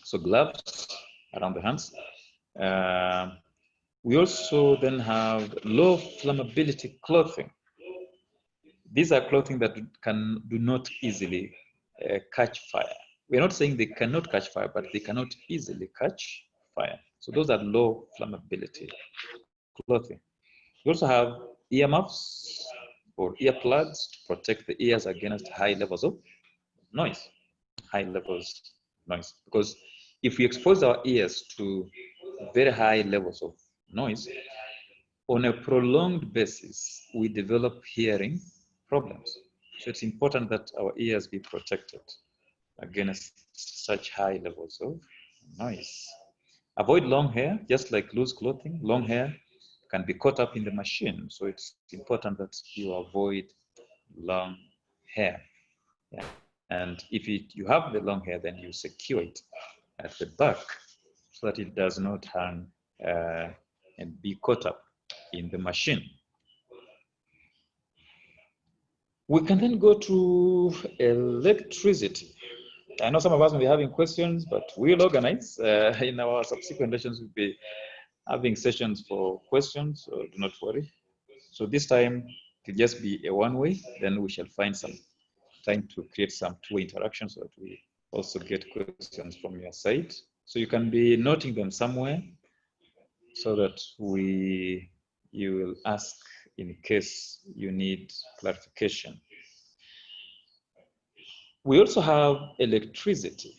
So gloves around the hands. We also then have low flammability clothing. These are clothing that do not easily catch fire. We're not saying they cannot catch fire, but they cannot easily catch fire. So those are low flammability clothing. We also have earmuffs or earplugs to protect the ears against high levels of noise. High levels of noise. Because if we expose our ears to very high levels of noise, on a prolonged basis, we develop hearing problems. So it's important that our ears be protected against such high levels of noise. Avoid long hair, just like loose clothing. Long hair can be caught up in the machine. So it's important that you avoid long hair. And if you have the long hair, then you secure it at the back so that it does not hang and be caught up in the machine. We can then go to electricity. I know some of us may be having questions, but we'll organize. In our subsequent lessons, we'll be having sessions for questions, so do not worry. So this time, it'll just be a one-way, then we shall find some time to create some two-way interactions so that we also get questions from your side. So you can be noting them somewhere so that you will ask in case you need clarification. We also have electricity.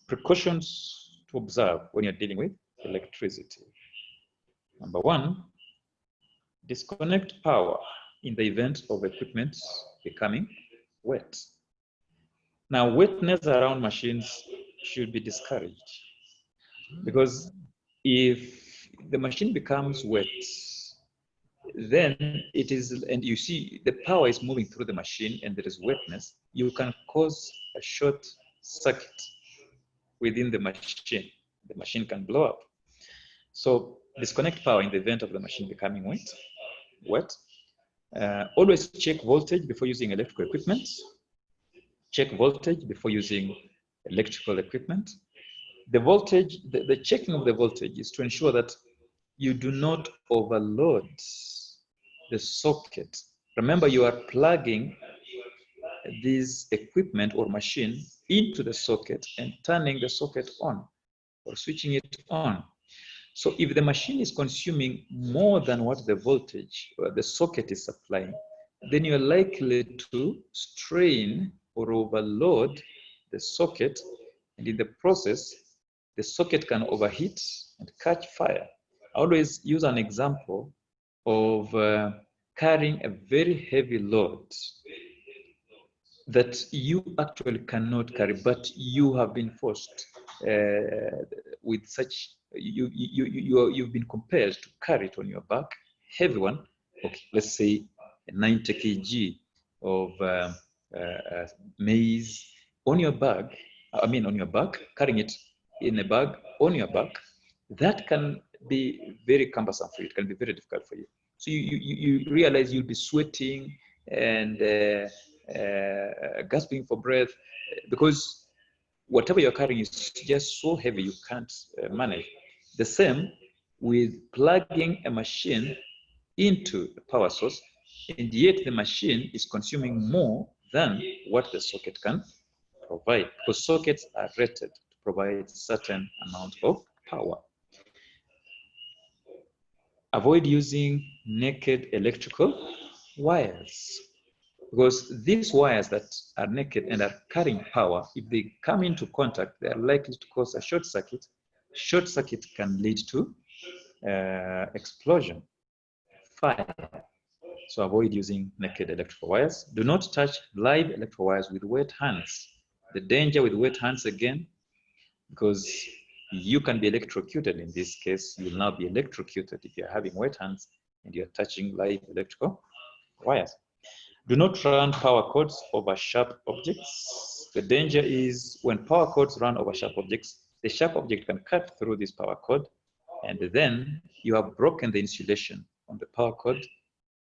Precautions to observe when you're dealing with electricity. Number one, disconnect power in the event of equipment becoming wet. Now, wetness around machines should be discouraged because if the machine becomes wet, then it is, and you see the power is moving through the machine and there is wetness, you can cause a short circuit within the machine. The machine can blow up. So disconnect power in the event of the machine becoming wet. Always check voltage before using electrical equipment. Check voltage before using electrical equipment. The voltage, the checking of the voltage is to ensure that you do not overload the socket. Remember, you are plugging this equipment or machine into the socket and turning the socket on or switching it on. So if the machine is consuming more than what the voltage or the socket is supplying, then you're likely to strain or overload the socket, and in the process, the socket can overheat and catch fire. I always use an example of carrying a very heavy load that you actually cannot carry, but you have been forced with such, you've been compelled to carry it on your back, heavy one. Okay, let's say 90 kg of maize on your bag, on your back, carrying it in a bag on your back. That can be very cumbersome for you. It can be very difficult for you. So you realize you'll be sweating and gasping for breath because whatever you're carrying is just so heavy you can't manage. The same with plugging a machine into a power source, and yet the machine is consuming more than what the socket can provide, because sockets are rated to provide certain amount of power. Avoid using naked electrical wires, because these wires that are naked and are carrying power, if they come into contact, they are likely to cause a short circuit. Short circuit can lead to explosion, fire. So avoid using naked electrical wires. Do not touch live electrical wires with wet hands. The danger with wet hands again, because you can be electrocuted in this case. You will now be electrocuted if you're having wet hands and you're touching live electrical wires. Do not run power cords over sharp objects. The danger is when power cords run over sharp objects, the sharp object can cut through this power cord, and then you have broken the insulation on the power cord.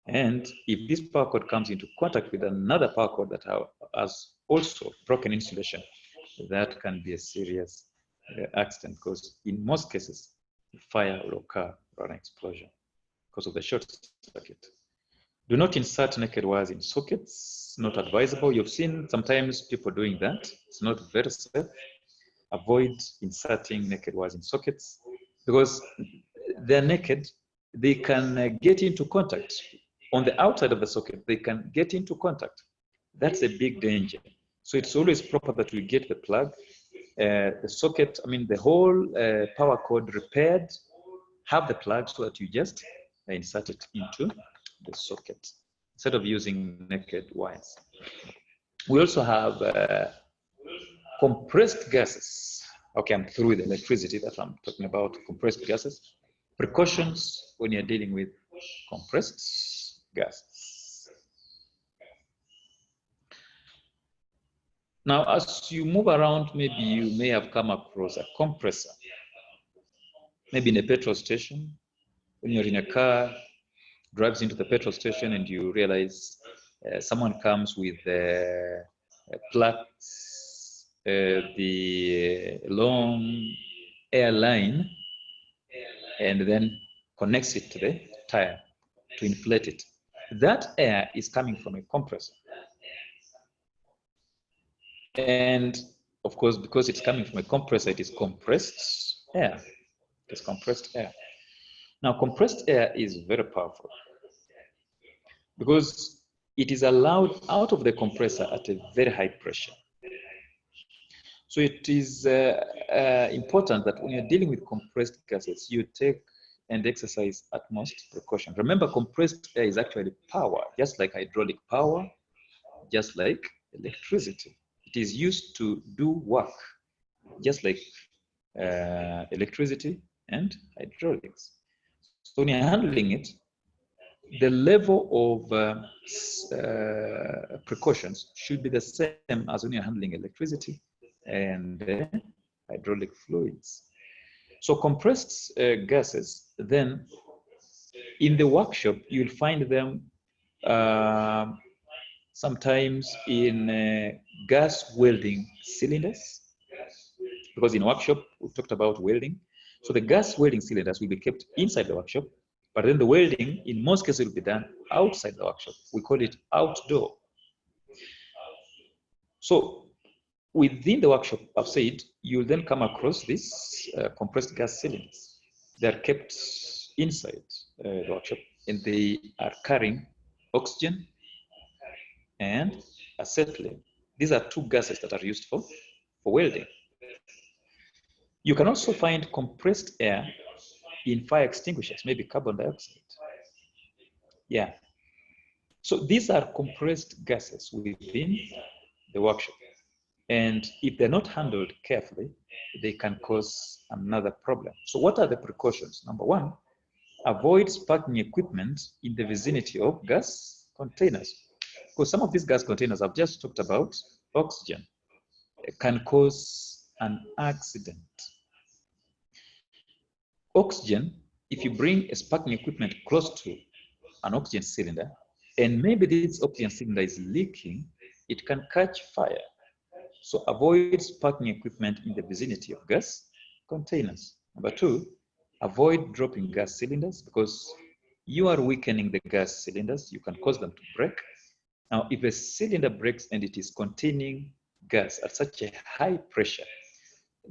And if this power cord comes into contact with another power cord that has also broken insulation, that can be a serious accident, because in most cases, fire will occur or an explosion because of the short circuit. Do not insert naked wires in sockets, not advisable. You've seen sometimes people doing that. It's not very safe. Avoid inserting naked wires in sockets because they're naked. They can get into contact. On the outside of the socket, they can get into contact. That's a big danger. So it's always proper that we get the plug, the socket, the whole power cord repaired, have the plug so that you just insert it into the socket instead of using naked wires. We also have compressed gases. Okay, I'm through with electricity that I'm talking about, compressed gases. Precautions when you're dealing with compressed gases. Now, as you move around, maybe you may have come across a compressor, maybe in a petrol station. When you're in a car, drives into the petrol station, and you realize someone comes with plugs the long air line and then connects it to the tire to inflate it. That air is coming from a compressor. And of course, because it's coming from a compressor, it is compressed air. It's compressed air. Now, compressed air is very powerful because it is allowed out of the compressor at a very high pressure. So it is important that when you're dealing with compressed gases, you take and exercise utmost precaution. Remember, compressed air is actually power, just like hydraulic power, just like electricity. It is used to do work, just like electricity and hydraulics. So when you're handling it, the level of precautions should be the same as when you're handling electricity and hydraulic fluids. So compressed gases, then in the workshop, you'll find them sometimes in gas welding cylinders, because in workshop, we talked about welding. So the gas welding cylinders will be kept inside the workshop, but then the welding, in most cases, will be done outside the workshop. We call it outdoor. So within the workshop, I've said, you'll then come across these compressed gas cylinders. They're kept inside the workshop, and they are carrying oxygen and acetylene. These are two gases that are used for welding. You can also find compressed air in fire extinguishers, maybe carbon dioxide. Yeah. So these are compressed gases within the workshop. And if they're not handled carefully, they can cause another problem. So what are the precautions? Number one, avoid sparking equipment in the vicinity of gas containers. Because some of these gas containers I've just talked about, oxygen, can cause an accident. Oxygen, if you bring a sparking equipment close to an oxygen cylinder, and maybe this oxygen cylinder is leaking, it can catch fire. So avoid sparking equipment in the vicinity of gas containers. Number two, avoid dropping gas cylinders, because you are weakening the gas cylinders. You can cause them to break. Now, if a cylinder breaks and it is containing gas at such a high pressure,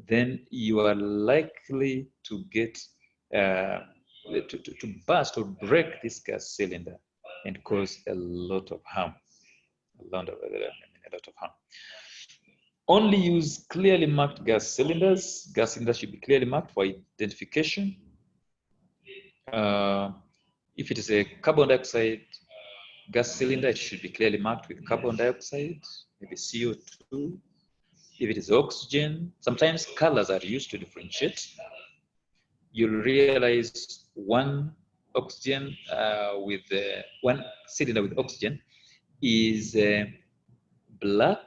then you are likely to get to burst or break this gas cylinder and cause a lot of harm. A lot of harm. Only use clearly marked gas cylinders. Gas cylinders should be clearly marked for identification. If it is a carbon dioxide gas cylinder, it should be clearly marked with carbon dioxide, maybe CO2. If it is oxygen, sometimes colors are used to differentiate. You'll realize one oxygen one cylinder with oxygen is black.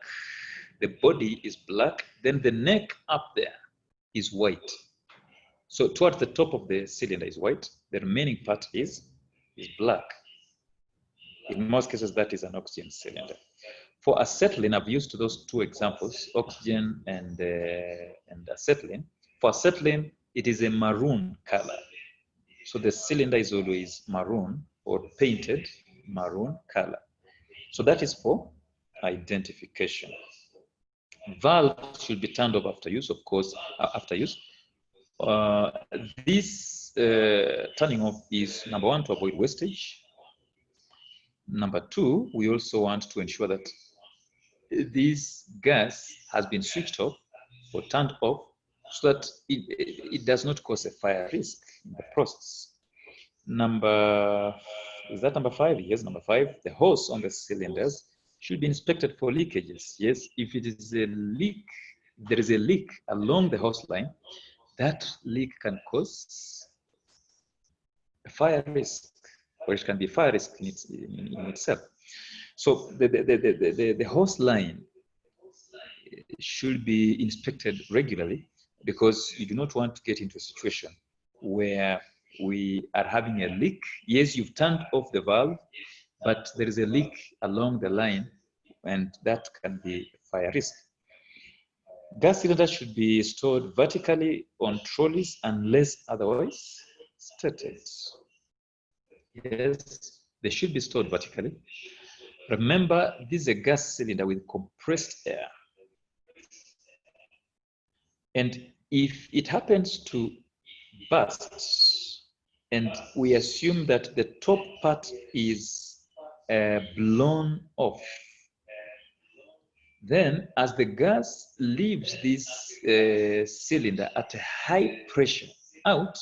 The body is black, then the neck up there is white. So towards the top of the cylinder is white, the remaining part is black. In most cases, that is an oxygen cylinder. For acetylene, I've used those two examples, oxygen and acetylene. For acetylene, it is a maroon color. So the cylinder is always maroon or painted maroon color. So that is for identification. Valve should be turned off after use, of course, after use. This turning off is, number one, to avoid wastage. Number two, we also want to ensure that this gas has been switched off or turned off so that it does not cause a fire risk in the process. Is that number five? Yes, number five. The hose on the cylinders should be inspected for leakages. Yes, if it is a leak, there is a leak along the hose line, that leak can cause a fire risk, or it can be a fire risk in itself. So the hose line should be inspected regularly, because you do not want to get into a situation where we are having a leak. Yes, you've turned off the valve, but there is a leak along the line, and that can be a fire risk. Gas cylinders should be stored vertically on trolleys unless otherwise stated. Yes, they should be stored vertically. Remember, this is a gas cylinder with compressed air. And if it happens to burst, and we assume that the top part is blown off, then as the gas leaves this cylinder at a high pressure out,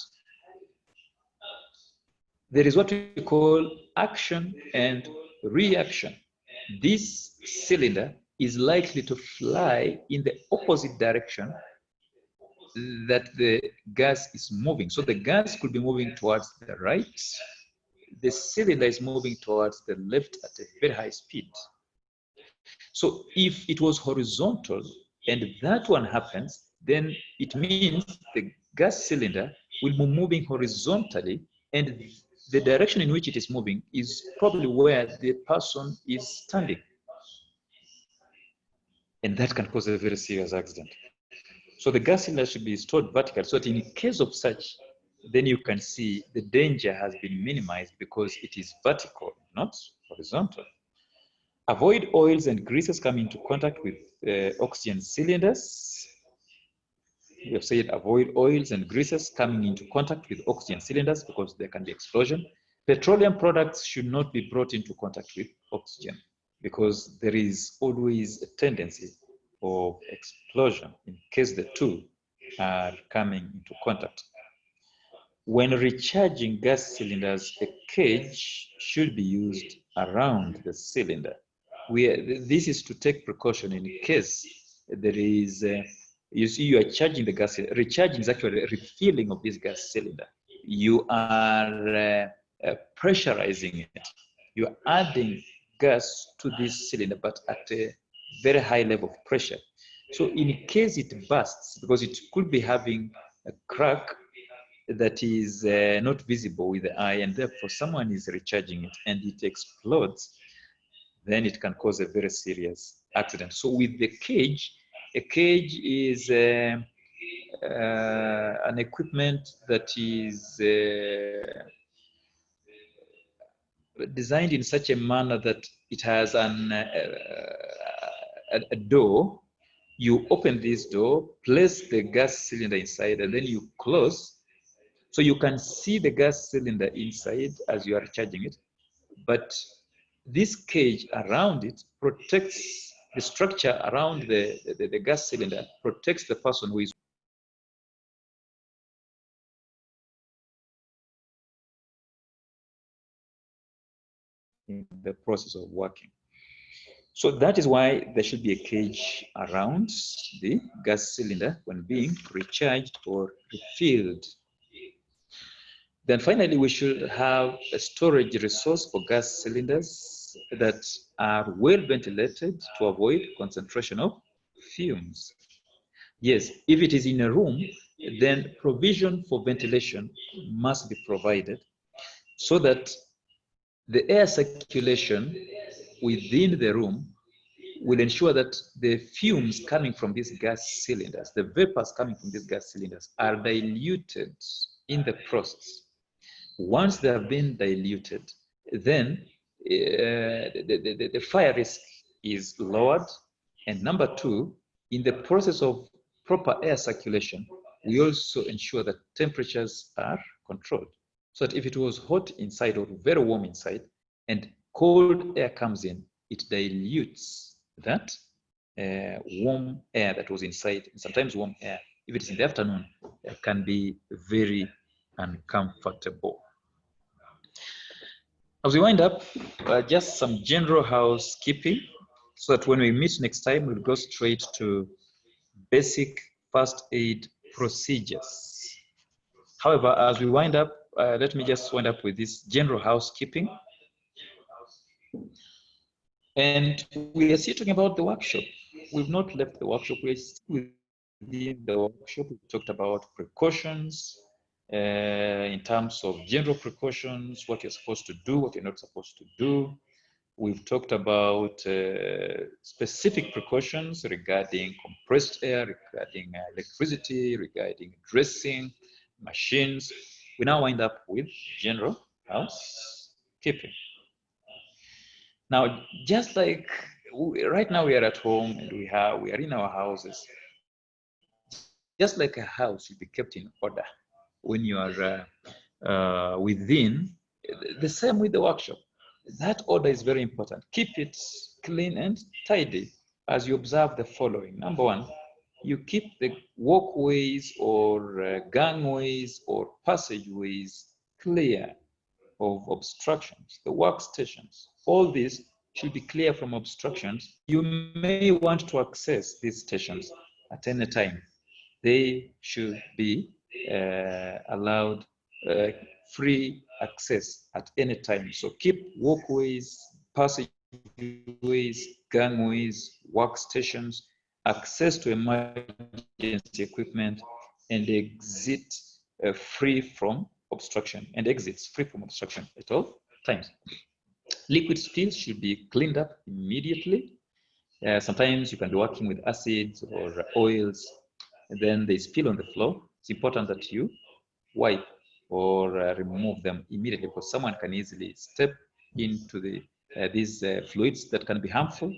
there is what we call action and reaction. This cylinder is likely to fly in the opposite direction that the gas is moving. So the gas could be moving towards the right. The cylinder is moving towards the left at a very high speed. So if it was horizontal and that one happens, then it means the gas cylinder will be moving horizontally, and the direction in which it is moving is probably where the person is standing. And that can cause a very serious accident. So the gas cylinder should be stored vertical, so that in case of such, then you can see the danger has been minimized because it is vertical, not horizontal. Avoid oils and greases coming into contact with oxygen cylinders. We have said avoid oils and greases coming into contact with oxygen cylinders because there can be explosion. Petroleum products should not be brought into contact with oxygen because there is always a tendency of explosion in case the two are coming into contact. When recharging gas cylinders, a cage should be used around the cylinder. This is to take precaution in case there is, you see, you are charging the gas. Recharging is actually a refilling of this gas cylinder. You are pressurizing it. You are adding gas to this cylinder, but at a very high level of pressure. So in case it bursts, because it could be having a crack that is not visible with the eye, and therefore someone is recharging it and it explodes, then it can cause a very serious accident. So with the cage, a cage is an equipment that is designed in such a manner that it has a door. You open this door, place the gas cylinder inside, and then you close. So you can see the gas cylinder inside as you are charging it. But this cage around it protects the structure around the gas cylinder, protects the person who is in the process of working. So that is why there should be a cage around the gas cylinder when being recharged or refilled. Then finally, we should have a storage resource for gas cylinders that are well ventilated to avoid concentration of fumes. Yes, if it is in a room, then provision for ventilation must be provided so that the air circulation within the room will ensure that the fumes coming from these gas cylinders, the vapors coming from these gas cylinders, are diluted in the process. Once they have been diluted, then the fire risk is lowered. And number two, in the process of proper air circulation, we also ensure that temperatures are controlled. So that if it was hot inside or very warm inside, and cold air comes in, it dilutes that warm air that was inside. And sometimes warm air, if it is in the afternoon, can be very uncomfortable. As we wind up, just some general housekeeping so that when we meet next time, we'll go straight to basic first aid procedures. However, as we wind up, let me just wind up with this general housekeeping. And we are still talking about the workshop. we've not left the workshop. We're still within the workshop. We talked about precautions in terms of general precautions, what you're supposed to do, what you're not supposed to do. We've talked about specific precautions regarding compressed air, regarding electricity, regarding dressing, machines. We now wind up with general housekeeping. Now, just like right now we are at home and we are in our houses, just like a house should be kept in order when you are within, the same with the workshop. That order is very important. Keep it clean and tidy as you observe the following. Number one, you keep the walkways or gangways or passageways clear of obstructions, the workstations. All these should be clear from obstructions. You may want to access these stations at any time. They should be allowed free access at any time. So keep walkways, passageways, gangways, workstations, access to emergency equipment, and exit free from obstruction, and exits free from obstruction at all times. Liquid spills should be cleaned up immediately. Sometimes you can be working with acids or oils, and then they spill on the floor. It's important that you wipe or remove them immediately, because someone can easily step into these fluids that can be harmful,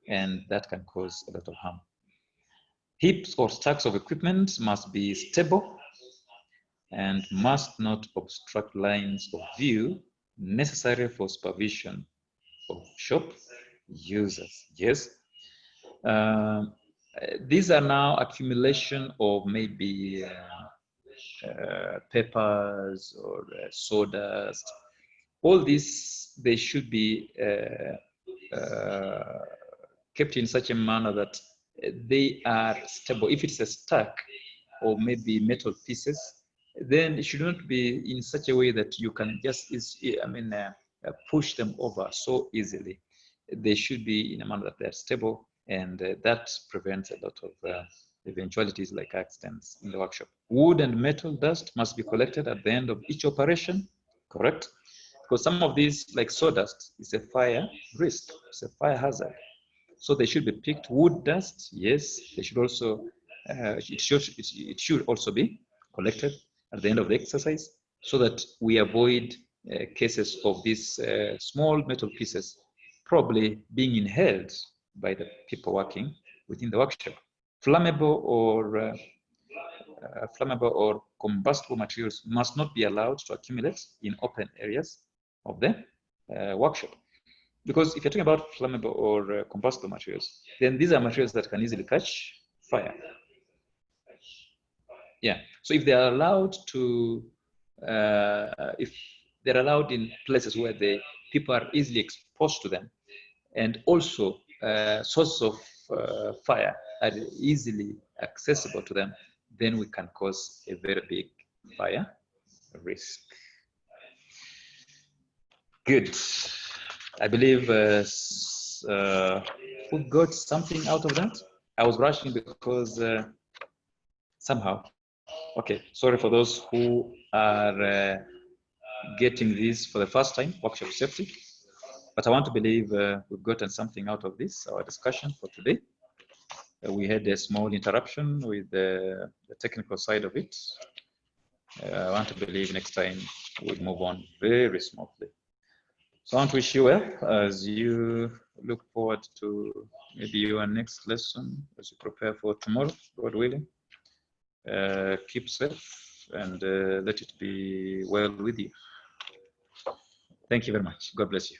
and that can cause a lot of harm. Heaps or stacks of equipment must be stable and must not obstruct lines of view necessary for supervision of shop users. Yes. These are now accumulation of maybe peppers or sawdust. All these, they should be kept in such a manner that they are stable. If it's a stack or maybe metal pieces, then it should not be in such a way that you can just, push them over so easily. They should be in a manner that they're stable, and that prevents a lot of eventualities like accidents in the workshop. Wood and metal dust must be collected at the end of each operation, correct? Because some of these, like sawdust, is a fire risk, it's a fire hazard. So they should be picked. Wood dust, yes, they should also, it should also be collected at the end of the exercise, so that we avoid cases of these small metal pieces probably being inhaled by the people working within the workshop. Flammable or combustible materials must not be allowed to accumulate in open areas of the workshop. Because if you're talking about flammable or combustible materials, then these are materials that can easily catch fire. Yeah, so if they're allowed to, if they're allowed in places where the people are easily exposed to them, and also sources of fire are easily accessible to them, then we can cause a very big fire risk. Good. I believe we got something out of that. I was rushing because somehow, okay, sorry for those who are getting this for the first time, workshop safety, but I want to believe we've gotten something out of this, our discussion for today. We had a small interruption with the technical side of it. I want to believe next time we'll move on very smoothly. So I want to wish you well as you look forward to maybe your next lesson as you prepare for tomorrow, God willing. Keep safe and let it be well with you. Thank you very much. God bless you.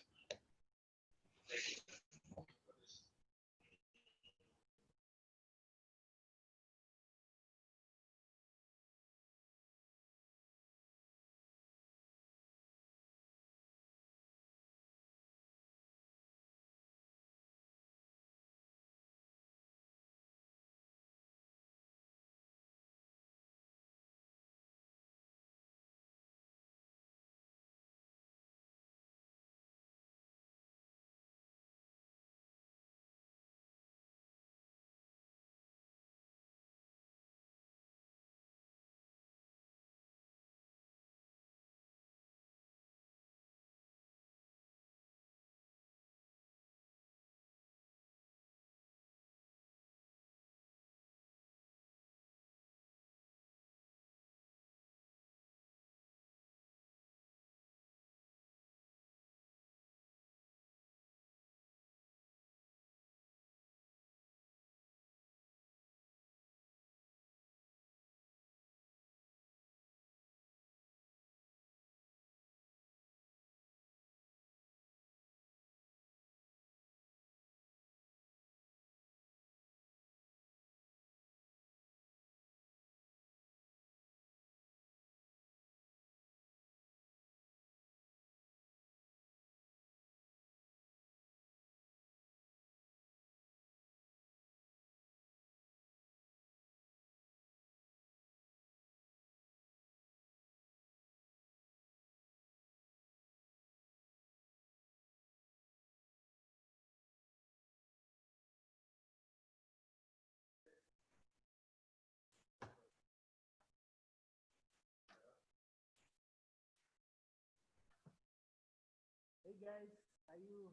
guys, are you?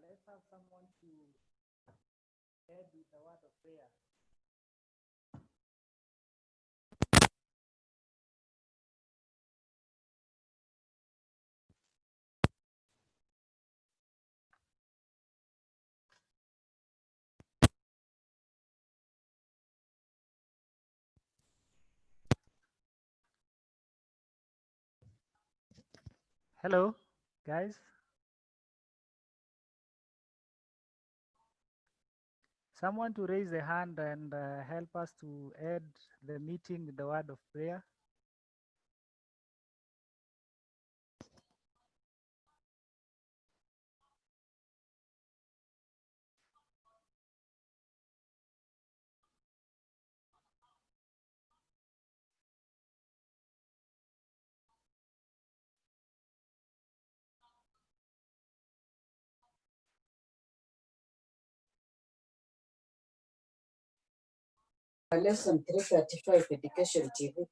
Let's have someone to head with the word of prayer. Hello, guys. Someone to raise a hand and help us to end the meeting with the word of prayer. Lesson 335 Education TV.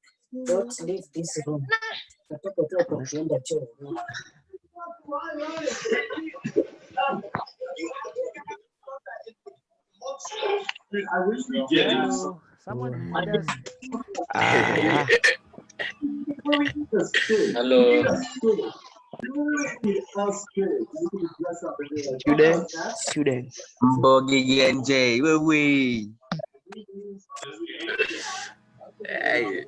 Don't leave this room. Nataka tu kwa kuenda choo. Hello, someone lead us. Hello. Students. Mbogi Genje, wewe. Hey.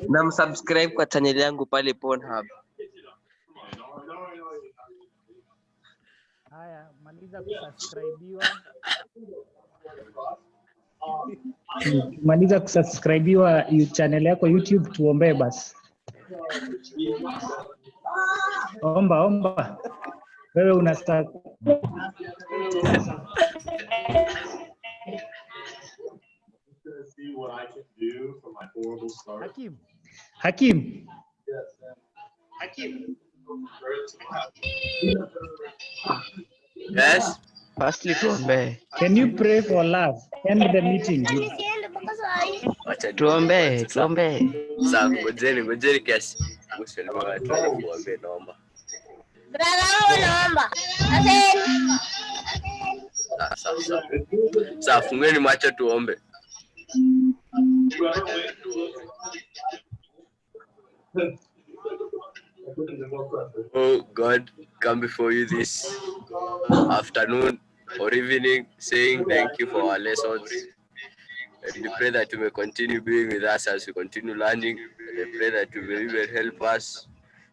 Na msubscribe kwa channel yangu pale Pornhub. Haya, maliza kusubscribiwa. Maliza kusubscribiwa channel yako YouTube, tuombee basi. Omba. Wewe unastaka. Hakim. Yes. Firstly tuombe. Can you pray for love? End the meeting. Tuombe. Sasa ngojeni kiasi. Mwisho watu waombe naomba. Sasa fungeni macho tuombe. Oh God, come before you this afternoon or evening, saying thank you for our lessons. And we pray that you may continue being with us as we continue learning. And I pray that you will even help us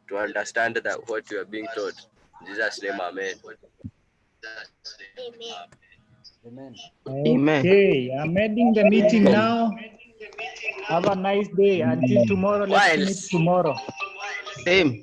to understand that what we are being taught. In Jesus' name, amen. Okay, I'm ending the meeting now. Have a nice day. Until tomorrow. Let's meet tomorrow. Same.